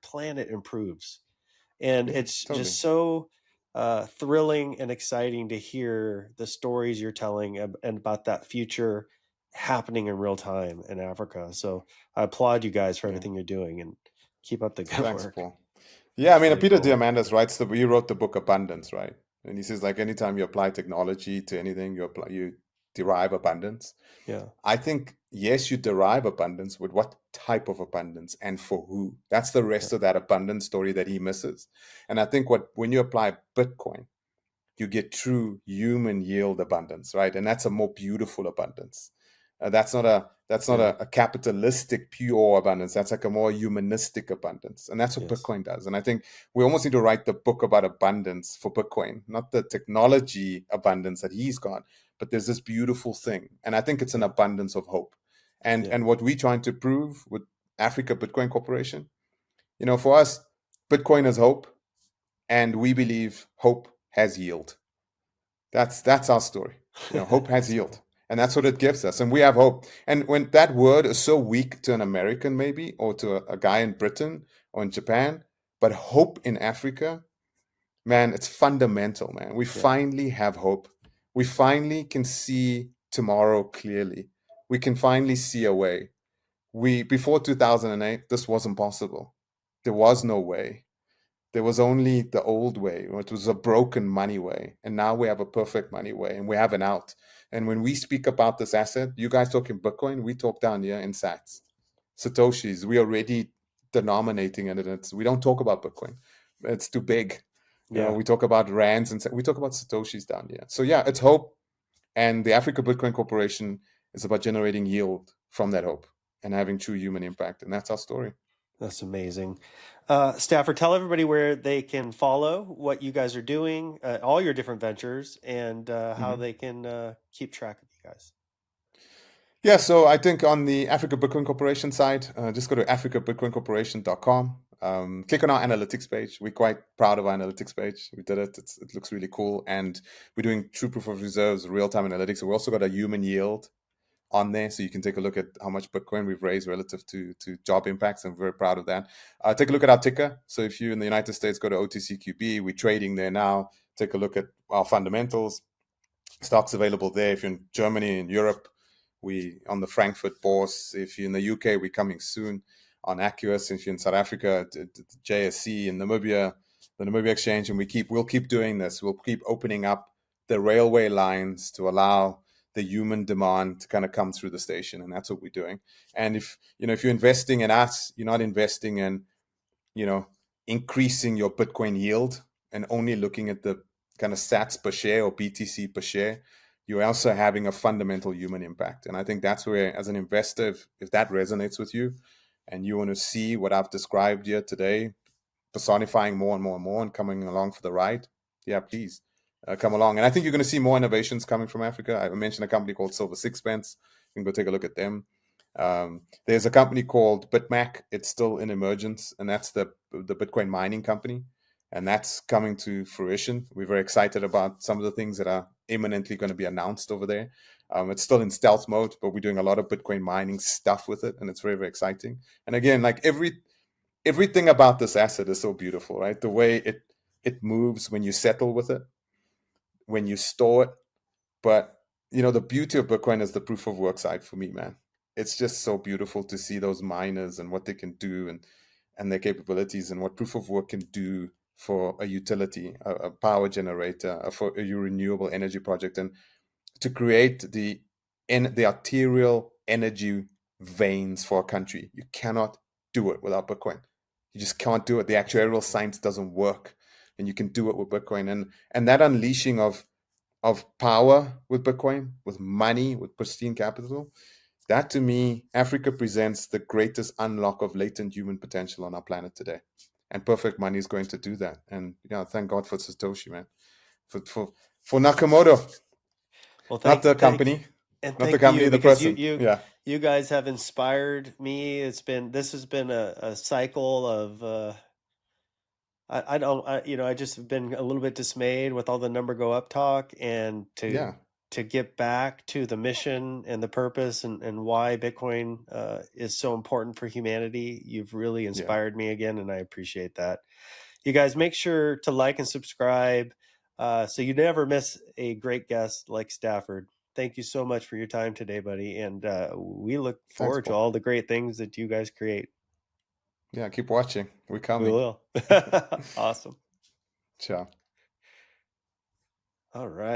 [SPEAKER 1] planet improves. And
[SPEAKER 2] Yeah,
[SPEAKER 1] it's
[SPEAKER 2] totally.
[SPEAKER 1] just so thrilling and exciting to hear the stories you're telling, and about that future happening in real time in Africa. So I applaud you guys for
[SPEAKER 2] Yeah.
[SPEAKER 1] everything you're doing, and keep up the good
[SPEAKER 2] Thanks,
[SPEAKER 1] work.
[SPEAKER 2] Paul. Yeah, I
[SPEAKER 1] It's
[SPEAKER 2] mean,
[SPEAKER 1] really
[SPEAKER 2] Peter
[SPEAKER 1] cool.
[SPEAKER 2] Diamandis writes he wrote the book Abundance, right? And he says like anytime you apply technology to anything, you derive abundance.
[SPEAKER 1] Yeah.
[SPEAKER 2] I think yes, you derive abundance, but what type of abundance and for who? That's the
[SPEAKER 1] Yeah.
[SPEAKER 2] rest of that abundance story that he misses. And I think when you apply Bitcoin, you get true human yield abundance, right? And that's a more beautiful abundance. That's not
[SPEAKER 1] Yeah.
[SPEAKER 2] a capitalistic pure abundance. That's like a more humanistic abundance, and that's what
[SPEAKER 1] Yes.
[SPEAKER 2] Bitcoin does. And I think we almost need to write the book about abundance for Bitcoin, not the technology abundance that he's got, but there's this beautiful thing, and I think it's an
[SPEAKER 1] Yeah.
[SPEAKER 2] abundance of hope. And
[SPEAKER 1] Yeah.
[SPEAKER 2] and what we're trying to prove with Africa Bitcoin Corporation, for us, Bitcoin is hope, and we believe hope has yield. That's our story. Hope has
[SPEAKER 1] That's
[SPEAKER 2] yield.
[SPEAKER 1] cool.
[SPEAKER 2] And that's what it gives us. And we have hope. And when that word is so weak to an American, maybe, or to a guy in Britain or in Japan, but hope in Africa, man, it's fundamental, man. We
[SPEAKER 1] Yeah.
[SPEAKER 2] finally have hope. We finally can see tomorrow clearly. We can finally see a way. Before 2008, this wasn't possible. There was no way. There was only the old way, which was a broken money way. And now we have a perfect money way and we have an out. And when we speak about this asset, you guys talking Bitcoin, we talk down here in sats. Satoshis, we already denominating it. And we don't talk about Bitcoin. It's too big.
[SPEAKER 1] Yeah.
[SPEAKER 2] We talk about rands and we talk about satoshis down here. So yeah, it's hope, and the Africa Bitcoin Corporation is about generating yield from that hope and having true human impact, and that's our story.
[SPEAKER 1] That's amazing. Stafford, tell everybody where they can follow what you guys are doing, all your different ventures, and how
[SPEAKER 2] Mm-hmm.
[SPEAKER 1] they can keep track of you guys.
[SPEAKER 2] Yeah, so I think on the Africa Bitcoin Corporation side, just go to africabitcoincorporation.com. Click on our analytics page. We're quite proud of our analytics page. We did it. It looks really cool. And we're doing true proof of reserves, real-time analytics. We also got a human yield on there, so you can take a look at how much Bitcoin we've raised relative to job impacts. I'm very proud of that. Take a look at our ticker. So if you're in the United States, go to OTCQB. We're trading there now. Take a look at our fundamentals. Stocks available there. If you're in Germany and Europe, we on the Frankfurt Bourse. If you're in the UK, we're coming soon on Acuus. If you're in South Africa, JSC in Namibia, the Namibia Exchange, and we'll keep doing this. We'll keep opening up the railway lines to allow the human demand to kind of come through the station, and that's what we're doing. And if you're investing in us, you're not investing in you know, increasing your Bitcoin yield and only looking at the kind of sats per share or BTC per share, you're also having a fundamental human impact. And I think that's where, as an investor, if that resonates with you and you want to see what I've described here today, personifying more and more and more and coming along for the ride, yeah, please come along. And I think you're going to see more innovations coming from Africa. I mentioned a company called Silver Sixpence. You can go take a look at them. There's a company called Bitmac. It's still in emergence, and that's the Bitcoin mining company, and that's coming to fruition. We're very excited about some of the things that are imminently going to be announced over there. It's still in stealth mode, but we're doing a lot of Bitcoin mining stuff with it, and it's very, very exciting. And again, like everything about this asset is so beautiful, right? The way it moves when you settle with it, when you store it, but the beauty of Bitcoin is the proof of work side for me, man. It's just so beautiful to see those miners and what they can do and their capabilities and what proof of work can do for a utility, a power generator, for a renewable energy project, and to create the arterial energy veins for a country. You cannot do it without Bitcoin. You just can't do it. The actuarial science doesn't work, and you can do it with Bitcoin. And that unleashing of power with Bitcoin, with money, with pristine capital, that to me, Africa presents the greatest unlock of latent human potential on our planet today. And perfect money is going to do that. And thank God for Satoshi, man. For Nakamoto,
[SPEAKER 1] Well,
[SPEAKER 2] not the
[SPEAKER 1] thank you,
[SPEAKER 2] company,
[SPEAKER 1] and
[SPEAKER 2] not the
[SPEAKER 1] thank you
[SPEAKER 2] company, the
[SPEAKER 1] because
[SPEAKER 2] person. Yeah,
[SPEAKER 1] you guys have inspired me. This has been a cycle of I don't I just have been a little bit dismayed with all the number go up talk, and
[SPEAKER 2] yeah.
[SPEAKER 1] to get back to the mission and the purpose and why Bitcoin is so important for humanity. You've really
[SPEAKER 2] Yeah.
[SPEAKER 1] inspired me again, and I appreciate that. You guys make sure to like and subscribe so you never miss a great guest like Stafford. Thank you so much for your time today, buddy. And we look
[SPEAKER 2] Thanks,
[SPEAKER 1] forward to
[SPEAKER 2] Paul.
[SPEAKER 1] all the great things that you guys create.
[SPEAKER 2] Yeah, keep watching. We're
[SPEAKER 1] We
[SPEAKER 2] coming.
[SPEAKER 1] will. Awesome.
[SPEAKER 2] Ciao.
[SPEAKER 1] All right.